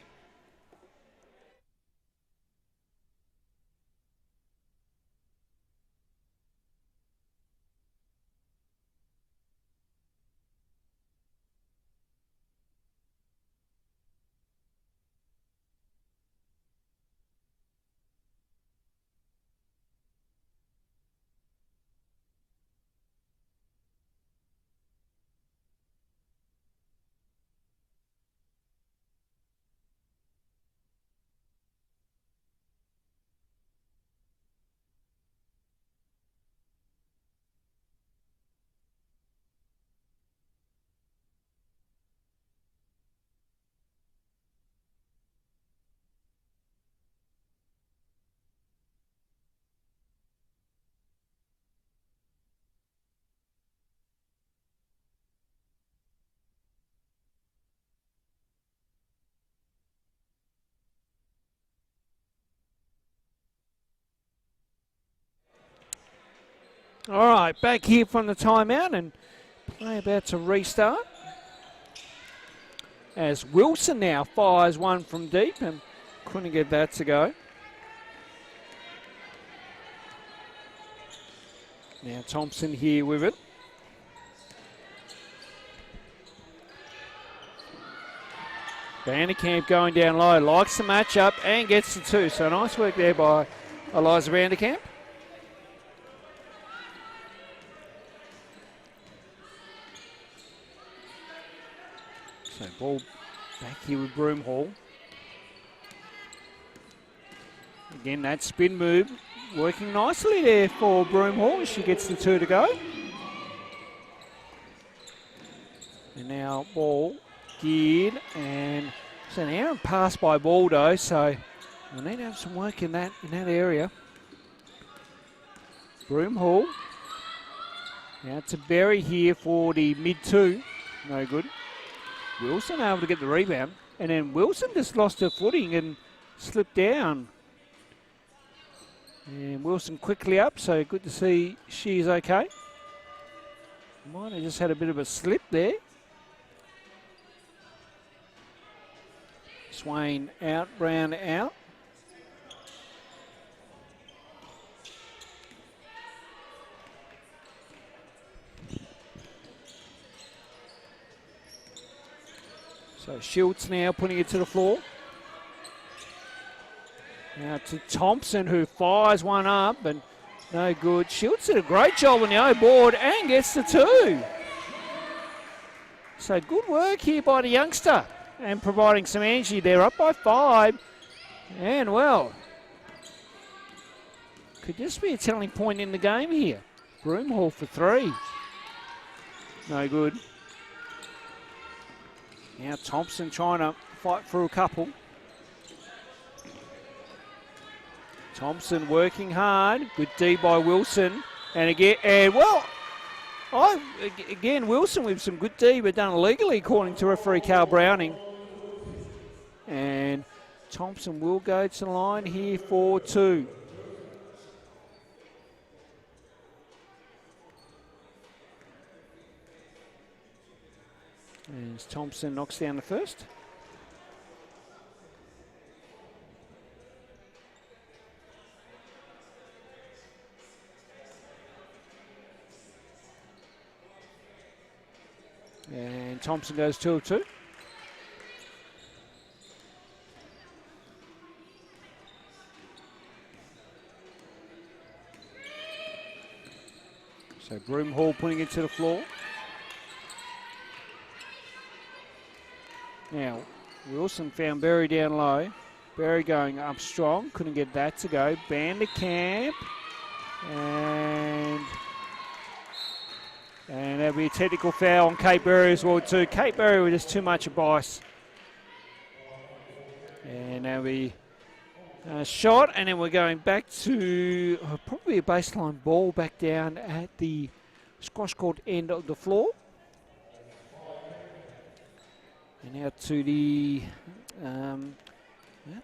All right, back here from the timeout and play about to restart. As Wilson now fires one from deep and couldn't get that to go. Now Thompson here with it. Vanderkamp going down low, likes the matchup and gets the 2. So nice work there by Eliza Vanderkamp. So ball back here with Broomhall. Again, that spin move working nicely there for Broomhall. She gets the 2 to go. And now ball geared and it's an errant pass by Baldo. So we'll need to have some work in that area. Broomhall. Now to Berry here for the mid-2. No good. Wilson able to get the rebound, and then Wilson just lost her footing and slipped down. And Wilson quickly up, so good to see she's okay. Might have just had a bit of a slip there. Swain out, Brown out. So Schultz now putting it to the floor. Now to Thompson, who fires one up and no good. Schultz did a great job on the O board and gets the 2. So good work here by the youngster and providing some energy. They're up by 5. And well, could this be a telling point in the game here? Broomhall for 3. No good. Now Thompson trying to fight through a couple. Thompson working hard. Good D by Wilson. And again, Wilson with some good D, but done illegally according to referee Carl Browning. And Thompson will go to the line here for 2. As Thompson knocks down the first. And Thompson goes 2 of 2. So Broomhall putting it to the floor. Now, Wilson found Berry down low. Berry going up strong. Couldn't get that to go. Vanderkamp. And there'll be a technical foul on Kate Berry as well too. Kate Berry with just too much advice. And there'll be a shot, and then we're going back to probably a baseline ball back down at the squash court end of the floor. And out to the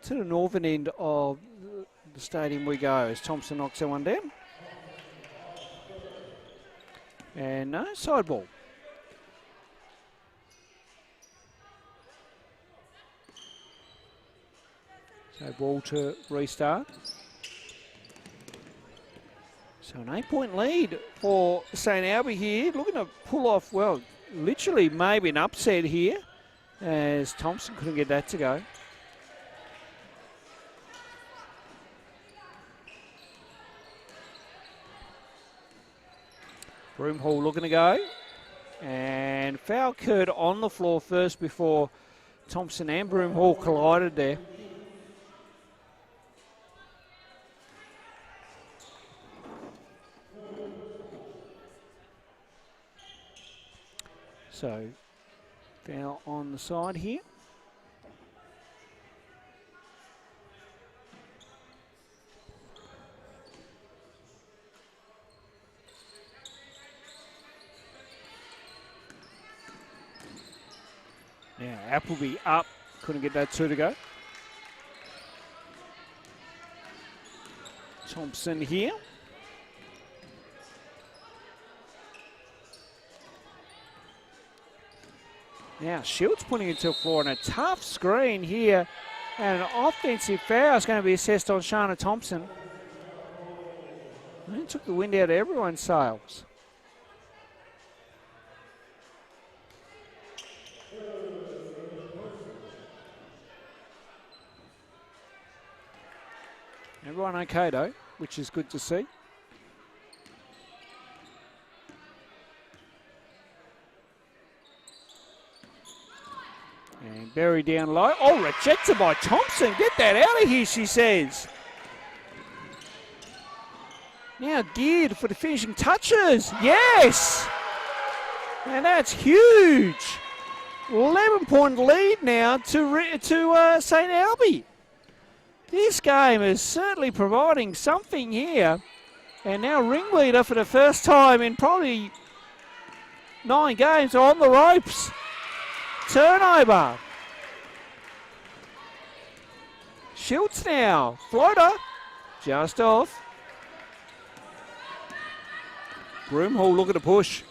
northern end of the stadium we go as Thompson knocks that one down. And no, side ball. So ball to restart. So an 8-point lead for St Albi here. Looking to pull off, well, literally maybe an upset here as Thompson couldn't get that to go. Broomhall looking to go. And foul occurred on the floor first before Thompson and Broomhall collided there. So, foul on the side here. Now, Appleby up. Couldn't get that 2 to go. Thompson here. Now, Shields putting it to the floor and a tough screen here. And an offensive foul is going to be assessed on Shana Thompson. And it took the wind out of everyone's sails. Everyone okay though, which is good to see. And Berry down low. Oh, rejected by Thompson. Get that out of here, she says. Now geared for the finishing touches. Yes! And that's huge. 11-point lead now to St Albi. This game is certainly providing something here. And now Ringleader for the first time in probably 9 games are on the ropes. Turnover. Schultz now. Floater. Just off. Broomhall looking to push.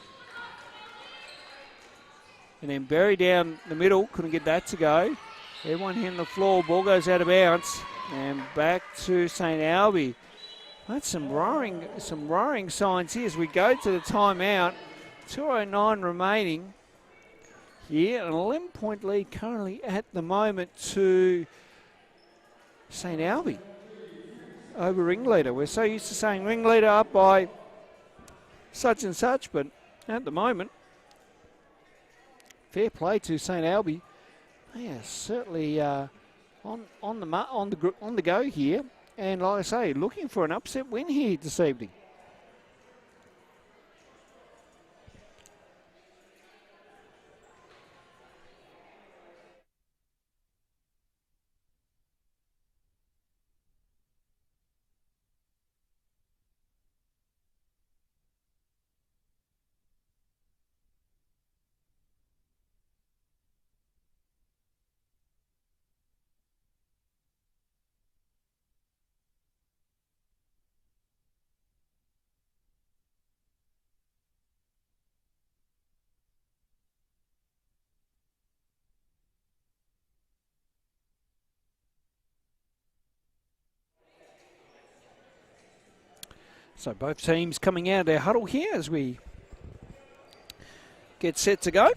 And then Berry down the middle. Couldn't get that to go. Everyone hitting the floor. Ball goes out of bounds. And back to St Albi. That's some roaring signs here as we go to the timeout. 2:09 remaining. Here, an 11-point lead currently at the moment to St Albi over Ringleader. We're so used to saying Ringleader up by such and such, but at the moment, fair play to St Albi. They are certainly on the go here, and like I say, looking for an upset win here this evening. So both teams coming out of their huddle here as we get set to go.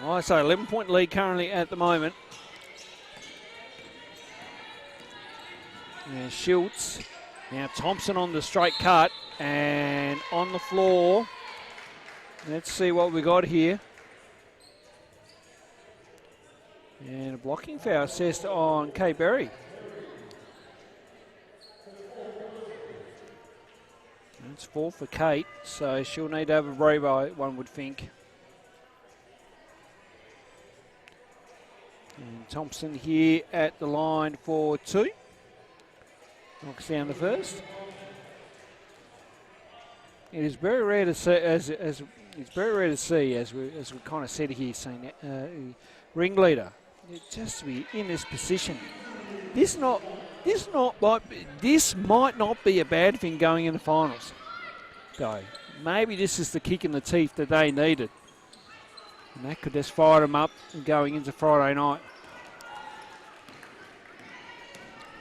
Well, so 11-point lead currently at the moment. And Schultz. Now Thompson on the straight cut and on the floor. Let's see what we got here. And a blocking foul assessed on Kay Berry. That's 4 for Kate, so she'll need to have a breather, one would think. And Thompson here at the line for 2. Knocks down the first. It is very rare to see, as we kind of said here, saying Ringleader, just to be in this position. This might not be a bad thing going in the finals. So maybe this is the kick in the teeth that they needed. And that could just fire them up going into Friday night.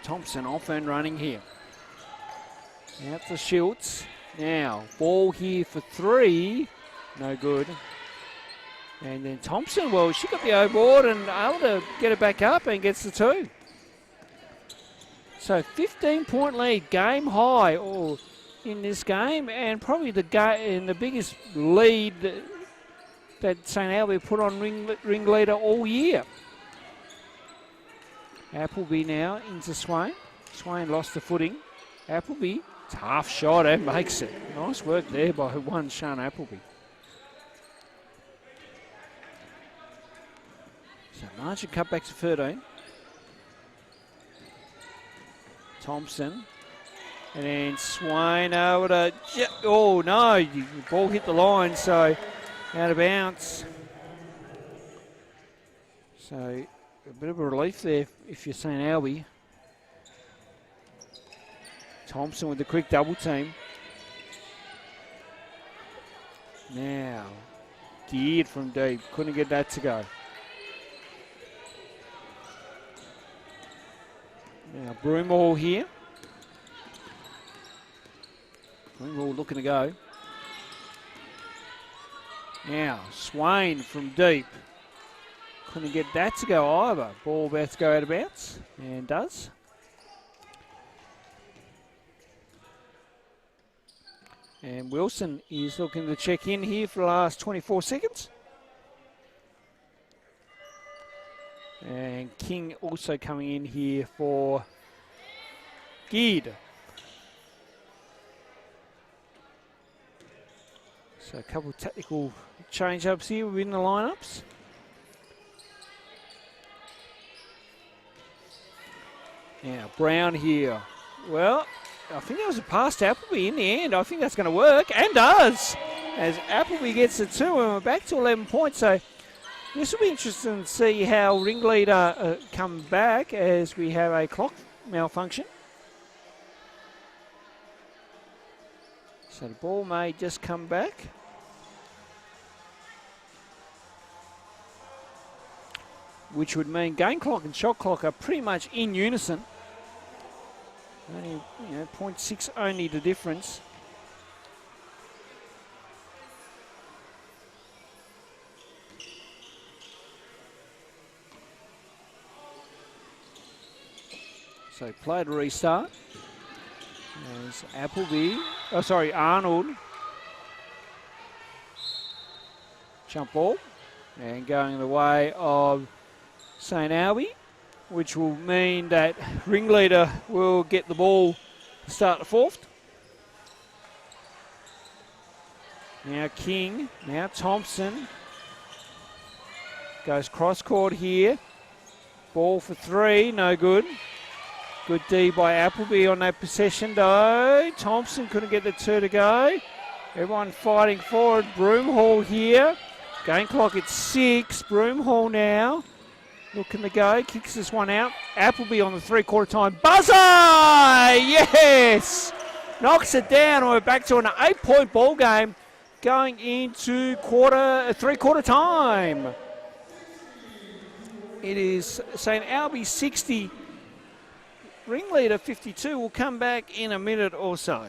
Thompson off and running here. Out to Schultz. Now, ball here for 3. No good. And then Thompson, well, she got the O-board and able to get it back up and gets the 2. So 15-point lead, game high in this game, and probably the biggest lead that St Albi put on Ringleader all year. Appleby now into Swain. Swain lost the footing. Appleby, tough shot and makes it. Nice work there by one Sean Appleby. So margin cut back to 13. Thompson. And then Swain over to... Oh, no. The ball hit the line, so out of bounds. So a bit of a relief there if you're St Albi. Thompson with the quick double team. Now, geared from deep. Couldn't get that to go. Now, Broomhall here. Broomhall looking to go. Now, Swain from deep. Couldn't get that to go either. Ball about to go out of bounds, and does. And Wilson is looking to check in here for the last 24 seconds. And King also coming in here for Geared. So a couple of tactical change-ups here within the lineups. Now Brown here. Well, I think that was a pass to Appleby in the end. I think that's going to work, and does, as Appleby gets the 2, and we're back to 11 points. So this will be interesting to see how Ringleader come back as we have a clock malfunction. So the ball may just come back. Which would mean game clock and shot clock are pretty much in unison. Only, 0.6 only the difference. So play to restart. There's Arnold. Jump ball. And going the way of St Albi, which will mean that Ringleader will get the ball to start the 4th. Now King, now Thompson. Goes cross court here. Ball for 3, no good. Good D by Appleby on that possession though. Thompson couldn't get the 2 to go. Everyone fighting forward. Broomhall here. Game clock at 6. Broomhall now. Looking to go, kicks this one out. Appleby on the 3/4 time. Buzzer! Yes! Knocks it down. We're back to an 8-point ball game going into 3/4 time. It is St Albi 60. Ringleader 52 will come back in a minute or so.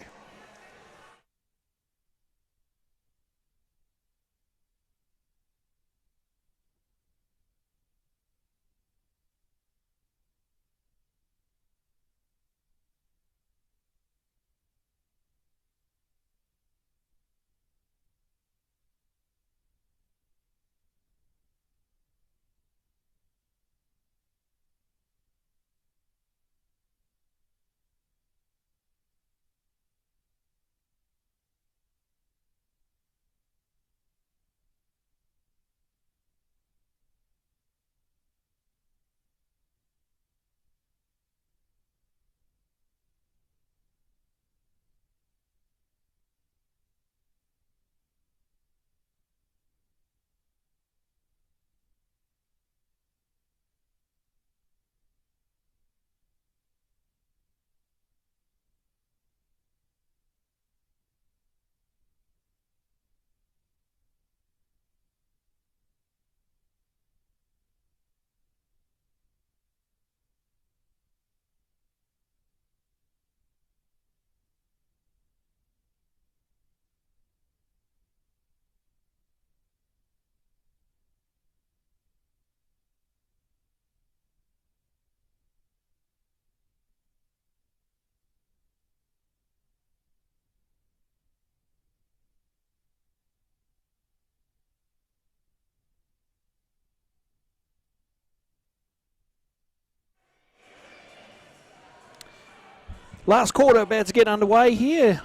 Last quarter about to get underway here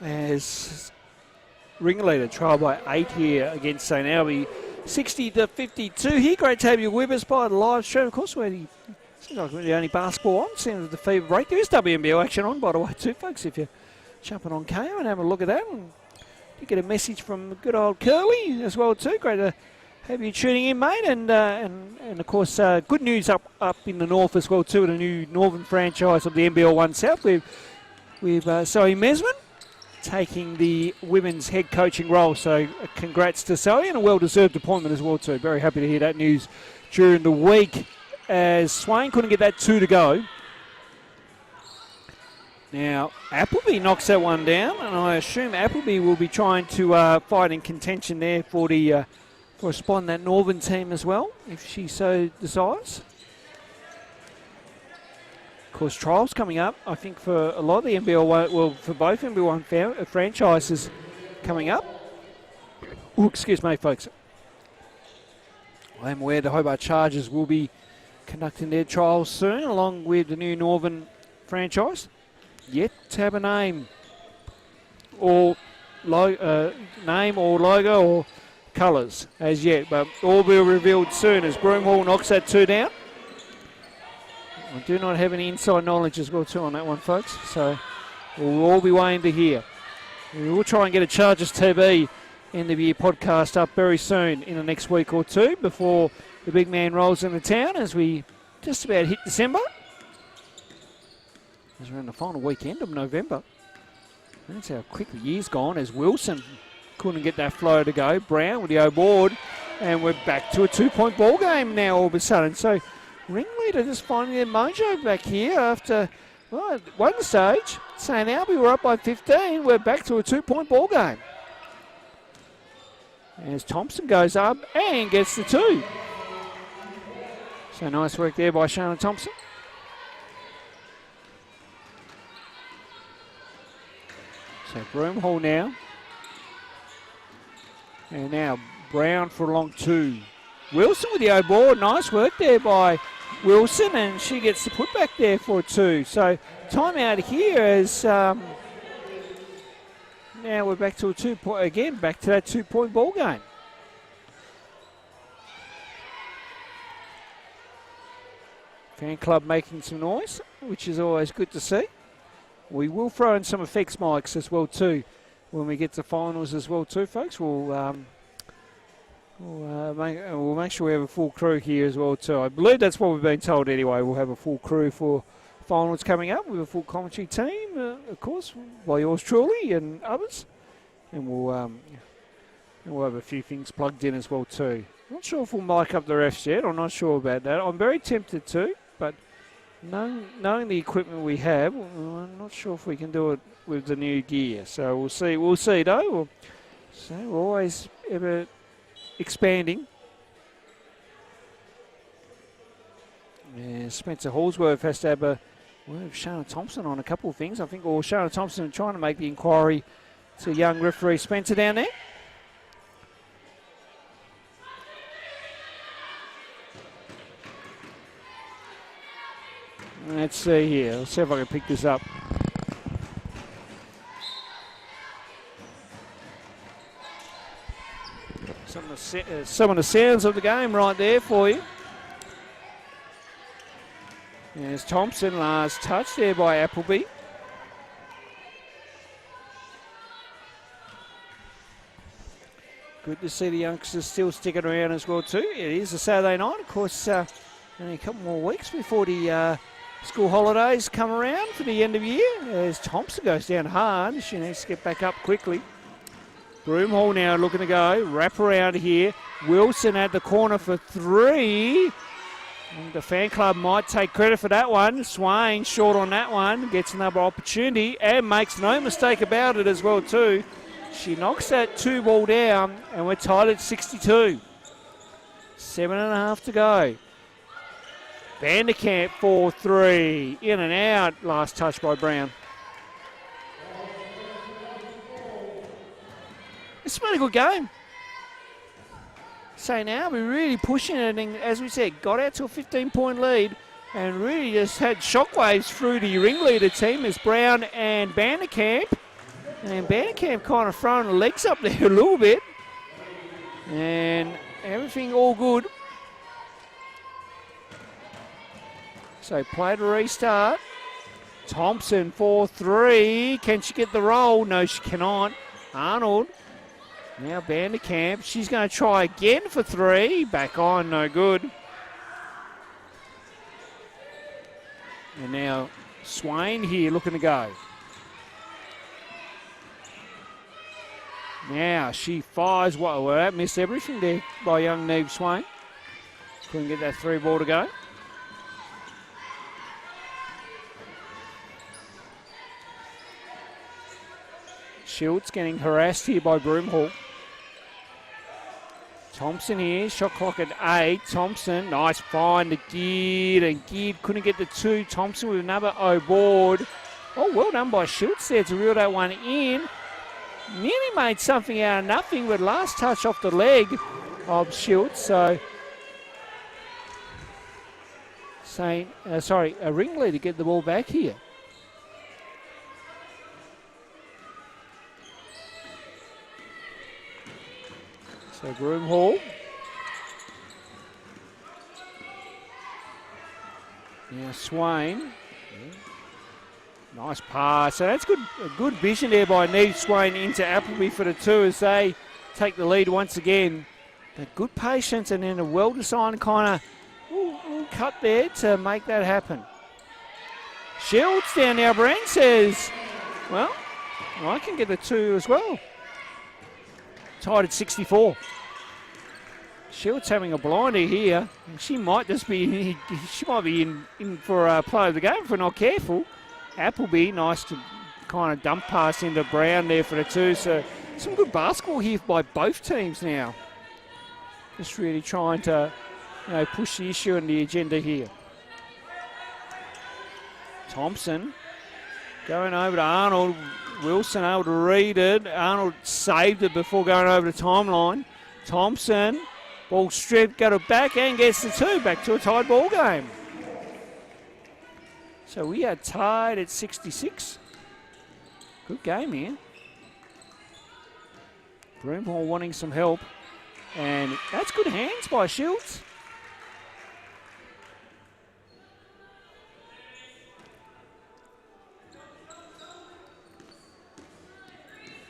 as Ringleader trail by 8 here against St Albi. 60-52 here. Great to have you with us by the live stream. Of course, seems like we're the only basketball on. Seems the fever break. There is WNBL action on, by the way, too, folks, if you're jumping on KO and have a look at that. And you get a message from good old Curly as well, too. Great to have you tuning in, mate. And of course, good news up in the north as well, too, with a new northern franchise of the NBL 1 South with Zoe Mesman taking the women's head coaching role. So congrats to Zoe, and a well-deserved appointment as well, too. Very happy to hear that news during the week, as Swain couldn't get that 2 to go. Now, Appleby knocks that one down, and I assume Appleby will be trying to fight in contention there for a spot in that northern team as well, if she so desires. Of course, trials coming up, I think, for a lot of the NBL, well, for both NBL 1 franchises coming up. Ooh, excuse me, folks. I am aware the Hobart Chargers will be conducting their trials soon, along with the new northern franchise. Yet to have a name or logo or colours as yet, but all will be revealed soon as Broomhall knocks that 2 down. I do not have any inside knowledge as well, too, on that one, folks. So we'll all be waiting to hear. We will try and get a Chargers TV end of year podcast up very soon in the next week or two before the big man rolls into town as we just about hit December. As we're in the final weekend of November. That's how quick the year's gone as Wilson couldn't get that flow to go. Brown with the O board, and we're back to a 2-point ball game now all of a sudden. So Ringleader just finding their mojo back here after, well, at one stage, St Albi were up by 15. We're back to a 2-point ball game. As Thompson goes up and gets the 2. So nice work there by Shana Thompson. So Broomhall now. And now Brown for a long 2. Wilson with the O board. Nice work there by Wilson, and she gets the putback there for a 2. So timeout here as now we're back to a 2-point again, back to that 2-point ball game. Fan club making some noise, which is always good to see. We will throw in some effects mics as well too when we get to finals as well too, folks. We'll make sure we have a full crew here as well too. I believe that's what we've been told anyway. We'll have a full crew for finals coming up with a full commentary team, of course, by yours truly and others. And we'll have a few things plugged in as well too. Not sure if we'll mic up the refs yet. I'm not sure about that. I'm very tempted to, but knowing the equipment we have, I'm not sure if we can do it with the new gear. So we'll see. We'll see though. We're always ever expanding. Yeah, Spencer Hallsworth has to have a word with Shana Thompson on a couple of things. I think, or Shana Thompson trying to make the inquiry to young referee Spencer down there. Let's see here. Let's see if I can pick this up. Some of the sounds of the game right there for you. There's Thompson, last touch there by Appleby. Good to see the youngsters still sticking around as well too. It is a Saturday night, of course. Only a couple more weeks before the school holidays come around for the end of the year. As Thompson goes down hard, she needs to get back up quickly. Broomhall now looking to go. Wrap around here. Wilson at the corner for 3. And the fan club might take credit for that one. Swain short on that one. Gets another opportunity and makes no mistake about it as well too. She knocks that 2 ball down and we're tied at 62. 7.5 to go. Vanderkamp for 3. In and out. Last touch by Brown. It's been a good game. St Albi really pushing it, and as we said, got out to a 15-point lead. and really just had shockwaves through the ringleader team as Brown and Vanderkamp. And Vanderkamp kind of throwing the legs up there a little bit. And everything all good. So play to restart. Thompson 4-3. Can she get the roll? No, she cannot. Arnold. Now Vanderkamp. She's going to try again for 3. Back on, no good. And now Swain here looking to go. Now she fires. Well, that missed everything there by young Neve Swain. Couldn't get that 3 ball to go. Schultz getting harassed here by Broomhall. Thompson here, shot clock at 8. Thompson, nice find to Geard, and Geard couldn't get the 2. Thompson with another O board. Oh, well done by Schultz there to reel that one in. Nearly made something out of nothing, but last touch off the leg of Schultz. So, a Ringleader to get the ball back here. So Broomhall. Now Swain. Nice pass. So that's good. A good vision there by Neve Swain into Appleby for the 2 as they take the lead once again. But good patience and then a well-designed kind of cut there to make that happen. Shields down now. Brand says, well, I can get the 2 as well. Tied at 64. Shields having a blinder here. And she might just be in for a play of the game if we're not careful. Appleby, nice to kind of dump pass into Brown there for the 2. So some good basketball here by both teams now. Just really trying to push the issue and the agenda here. Thompson going over to Arnold. Wilson able to read it. Arnold saved it before going over the timeline. Thompson, ball stripped, got it back and gets the 2. Back to a tied ball game. So we are tied at 66. Good game here. Broomhall wanting some help. And that's good hands by Shields.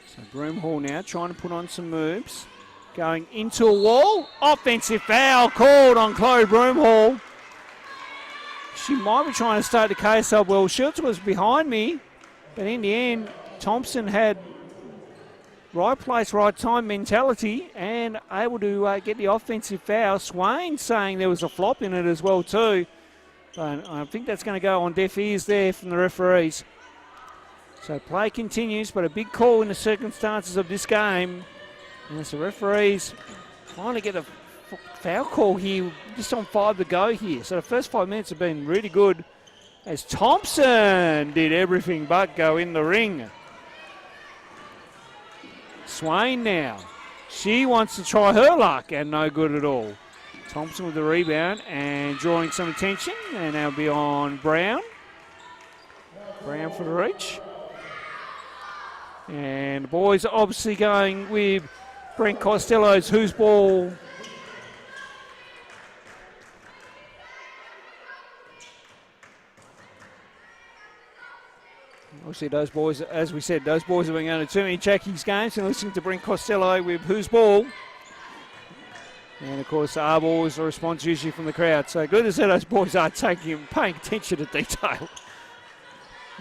So Broomhall now trying to put on some moves. Going into a wall. Offensive foul called on Chloe Broomhall. She might be trying to start the case up. Well, Schultz was behind me, but in the end, Thompson had right place, right time mentality and able to get the offensive foul. Swain saying there was a flop in it as well too. But I think that's going to go on deaf ears there from the referees. So play continues, but a big call in the circumstances of this game. And as the referees finally get a foul call here, just on 5 to go here. So the first 5 minutes have been really good as Thompson did everything but go in the ring. Swain now. She wants to try her luck and no good at all. Thompson with the rebound and drawing some attention, and that'll be on Brown. Brown for the reach. And the boys are obviously going with Brent Costello's whose ball. Obviously those boys, as we said, those boys have been going to too many Jackie's games and listening to Brent Costello with whose ball. And of course our ball is the response usually from the crowd. So good as those boys are paying attention to detail.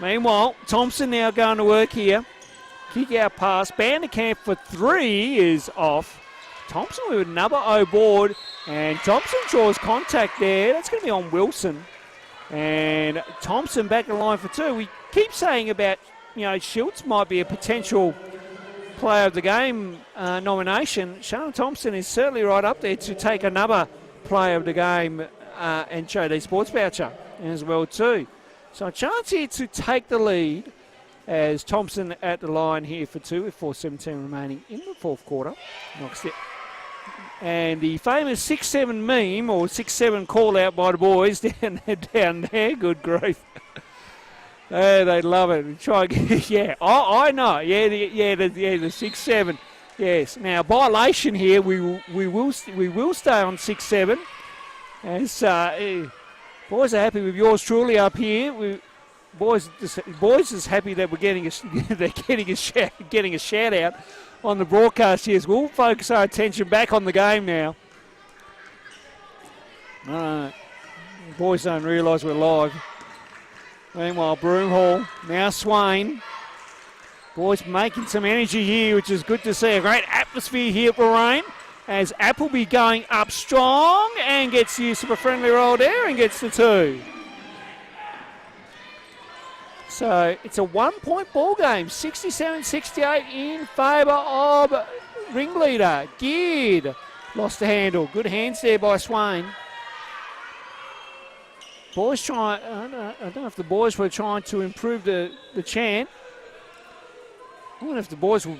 Meanwhile, Thompson now going to work here. Kick out pass. Vanderkamp for 3 is off. Thompson with another O board. And Thompson draws contact there. That's going to be on Wilson. And Thompson back in line for 2. We keep saying about, Schultz might be a potential player of the game nomination. Shannon Thompson is certainly right up there to take another player of the game and JD Sports voucher as well too. So a chance here to take the lead as Thompson at the line here for 2 with 4:17 remaining in the fourth quarter. And the famous 6-7 meme, or 6-7 call out by the boys down there, good grief. They love it. Try again. Yeah, I know. Yeah, the 6-7. Yes. Now violation here. We will stay on 6-7. As boys are happy with yours truly up here. Boys is happy that we're getting a shout out on the broadcast here. We'll focus our attention back on the game now. Boys don't realise we're live. Meanwhile, Broomhall, now Swain. Boys making some energy here, which is good to see. A great atmosphere here for Rain. As Appleby going up strong and gets the use of a friendly roll there and gets the 2. So it's a 1-point ball game, 67-68 in favour of Ringleader. Geared lost the handle. Good hands there by Swain. Boys try. I don't know if the boys were trying to improve the chant. I wonder if the boys will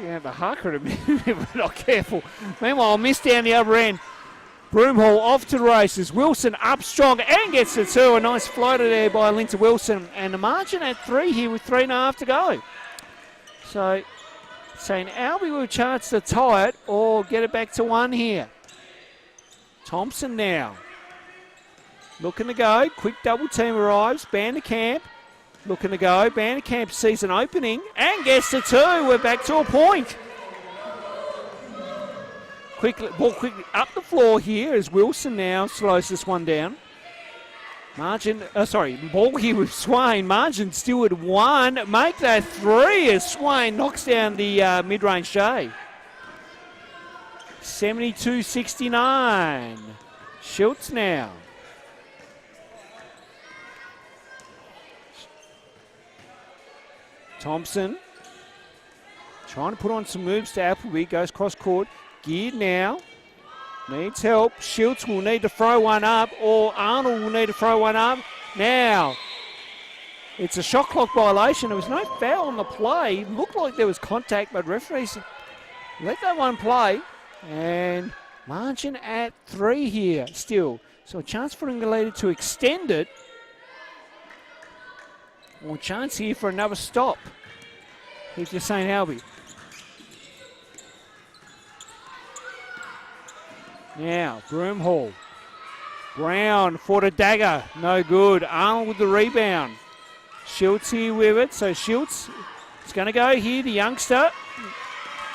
have the haka if we're not careful. Meanwhile, miss down the other end. Broomhall off to the races. Wilson up strong and gets the 2. A nice floater there by Linton Wilson. And the margin at 3 here with 3.5 to go. So St Albi will chance to tie it or get it back to 1 here. Thompson now. Looking to go. Quick double team arrives. Vanderkamp looking to go. Vanderkamp sees an opening and gets the 2. We're back to a point. Ball quickly up the floor here as Wilson now slows this one down. Ball here with Swain. Margin still at 1. Make that 3 as Swain knocks down the mid-range J. 72-69. Schultz now. Thompson trying to put on some moves to Appleby. Goes cross court. Geared now. Needs help. Schultz will need to throw one up, or Arnold will need to throw one up. Now, it's a shot clock violation. There was no foul on the play. Looked like there was contact, but referees let that one play. And margin at 3 here still. So a chance for Ringleader to extend it. Or a chance here for another stop. Here's to St Albi. Now, Broomhall. Brown for the dagger. No good. Arnold with the rebound. Schultz here with it. So Schultz is going to go here. The youngster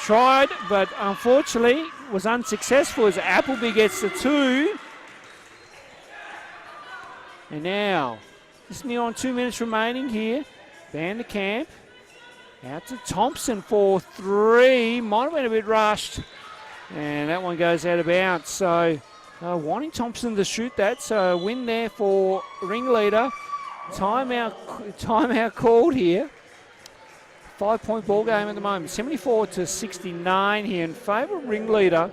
tried, but unfortunately was unsuccessful as Appleby gets the 2. And now, just near on 2 minutes remaining here. Vanderkamp out to Thompson for 3. Might have been a bit rushed. And that one goes out of bounds. So wanting Thompson to shoot that. So a win there for Ringleader. Timeout called here. 5-point ball game at the moment. 74-69 here in favour of Ringleader.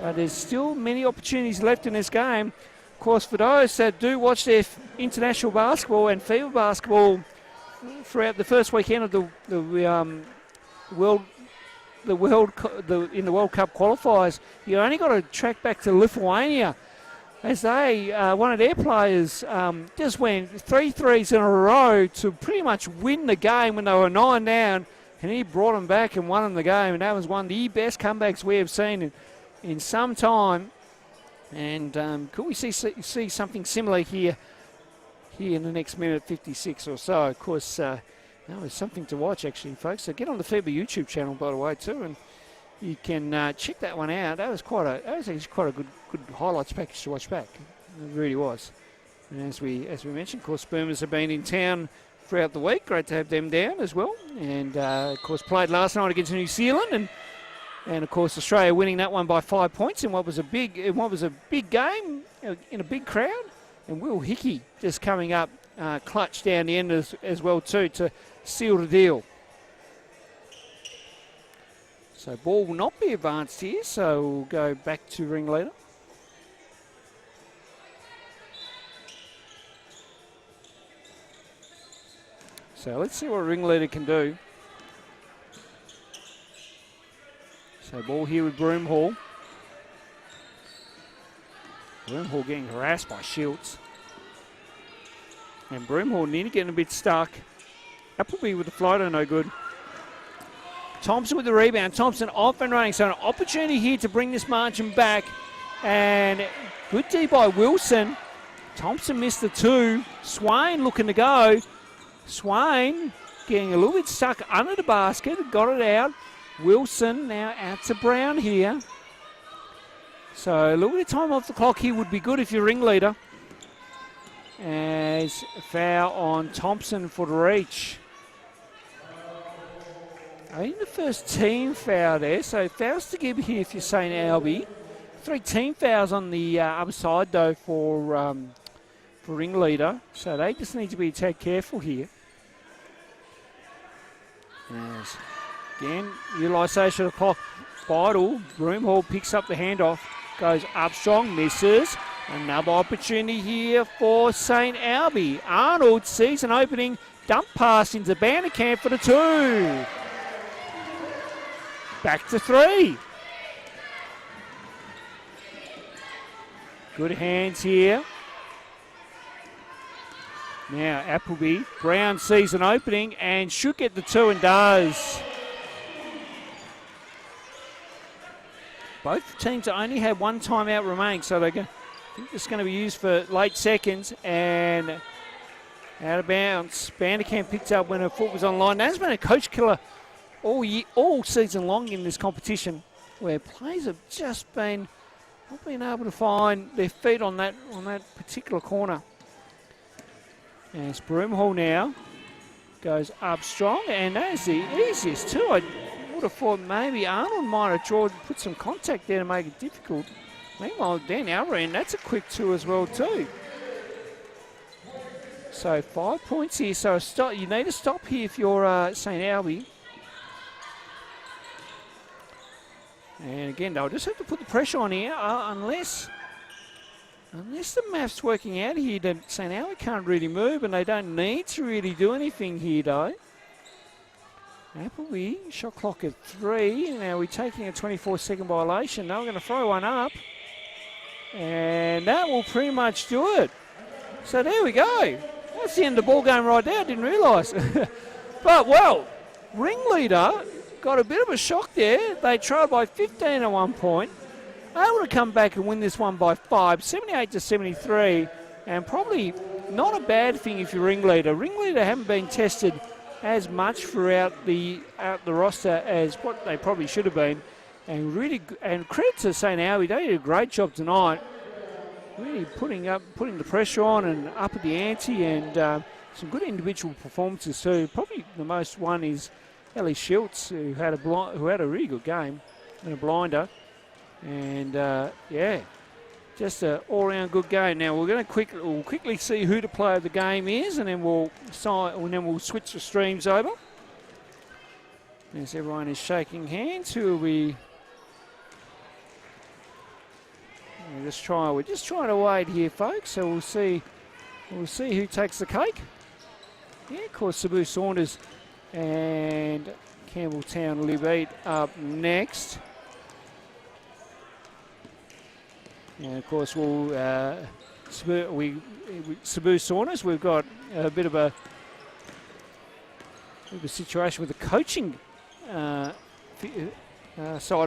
But there's still many opportunities left in this game. Of course, for those that do watch their international basketball and FIBA basketball throughout the first weekend of the World Cup qualifiers, you only got to track back to Lithuania, as they one of their players just went 3 threes in a row to pretty much win the game when they were 9 down, and he brought them back and won them the game, and that was one of the best comebacks we have seen in some time. And could we see something similar here in the next minute 56 or so? Of course, it's something to watch, actually, folks. So get on the FIBA YouTube channel, by the way, too, and you can check that one out. That was actually quite a good highlights package to watch back. It really was. And as we mentioned, of course, Boomers have been in town throughout the week. Great to have them down as well. And of course, played last night against New Zealand, and of course, Australia winning that one by 5 points in what was a big game in a big crowd. And Will Hickey just coming up clutch down the end as well too to seal the deal. So ball will not be advanced here, so we'll go back to Ringleader. So let's see what Ringleader can do. So ball here with Broomhall. Broomhall getting harassed by Schultz. And Broomhall nearly getting a bit stuck. Appleby with the floater, no good. Thompson with the rebound. Thompson off and running. So an opportunity here to bring this margin back. And good D by Wilson. Thompson missed the 2. Swain looking to go. Swain getting a little bit stuck under the basket. Got it out. Wilson now out to Brown here. So a little bit of time off the clock here would be good if you're ringleader. As a foul on Thompson for the reach. I think the first team foul there. So fouls to give here if you're St Albi. 3 team fouls on the other side though for ringleader. So they just need to be take careful here. As again, utilisation of the clock vital. Broomhall picks up the handoff. Goes up strong, misses. Another opportunity here for St Albi. Arnold sees an opening. Dump pass into Vanderkamp for the 2. Back to 3. Good hands here. Now Appleby. Brown sees an opening and should get the 2 and does. Both teams only have 1 timeout remaining, so I think it's going to be used for late seconds. And out of bounds. Vanderkamp picked up when her foot was on line. That's been a coach killer all season long in this competition, where players have just been not being able to find their feet on that particular corner. And it's Broomhall now. Goes up strong, and that's the easiest too. I would have thought maybe Arnold might have put some contact there to make it difficult. Meanwhile, Dan Alvarez, that's a quick 2 as well too. So 5 points here. So stop. You need to stop here if you're St Albi. And again, they'll just have to put the pressure on here, unless the math's working out here that St Albi can't really move, and they don't need to really do anything here though. Appleby, shot clock at 3. Now we're taking a 24-second violation. Now we're going to throw one up. And that will pretty much do it. So there we go. That's the end of the ball game right there. I didn't realise. But, well, ringleader got a bit of a shock there. They trailed by 15 at one point. Able to come back and win this one by 5, 78-73. And probably not a bad thing if you're ringleader. Ringleader haven't been tested as much throughout the roster as what they probably should have been, and credit to St Albi, they did a great job tonight, really putting the pressure on and up at the ante, and some good individual performances too. Probably the most one is Ellie Schultz, who had a really good game and a blinder, and yeah. Just an all-round good game. Now we're going to quickly see who the player of the game is, and then we'll switch the streams over. As everyone is shaking hands, who will be? We're just trying to wait here, folks. So we'll see who takes the cake. Yeah, of course, Cebu Saunders and Campbelltown Liv up next. And of course, Cebu Saunders, we've got a bit of a situation with the coaching side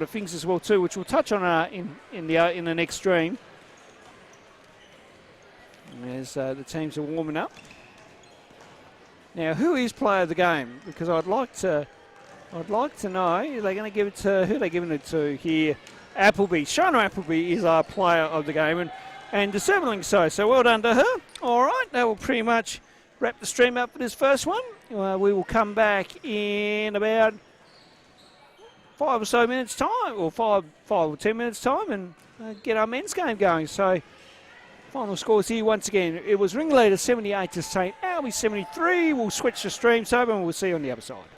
of things as well too, which we'll touch on in the next stream as the teams are warming up. Now, who is player of the game? Because I'd like to know. Are they going to give it to who? Are they giving it to here? Appleby. Shona Appleby is our player of the game, and deservingly so. So well done to her. All right, that will pretty much wrap the stream up for this first one. We will come back in about 5 or so minutes time, or 5 or 10 minutes time, and get our men's game going. So final scores here once again. It was Ringleader 78 to St Albi 73. We'll switch the streams over and we'll see you on the other side.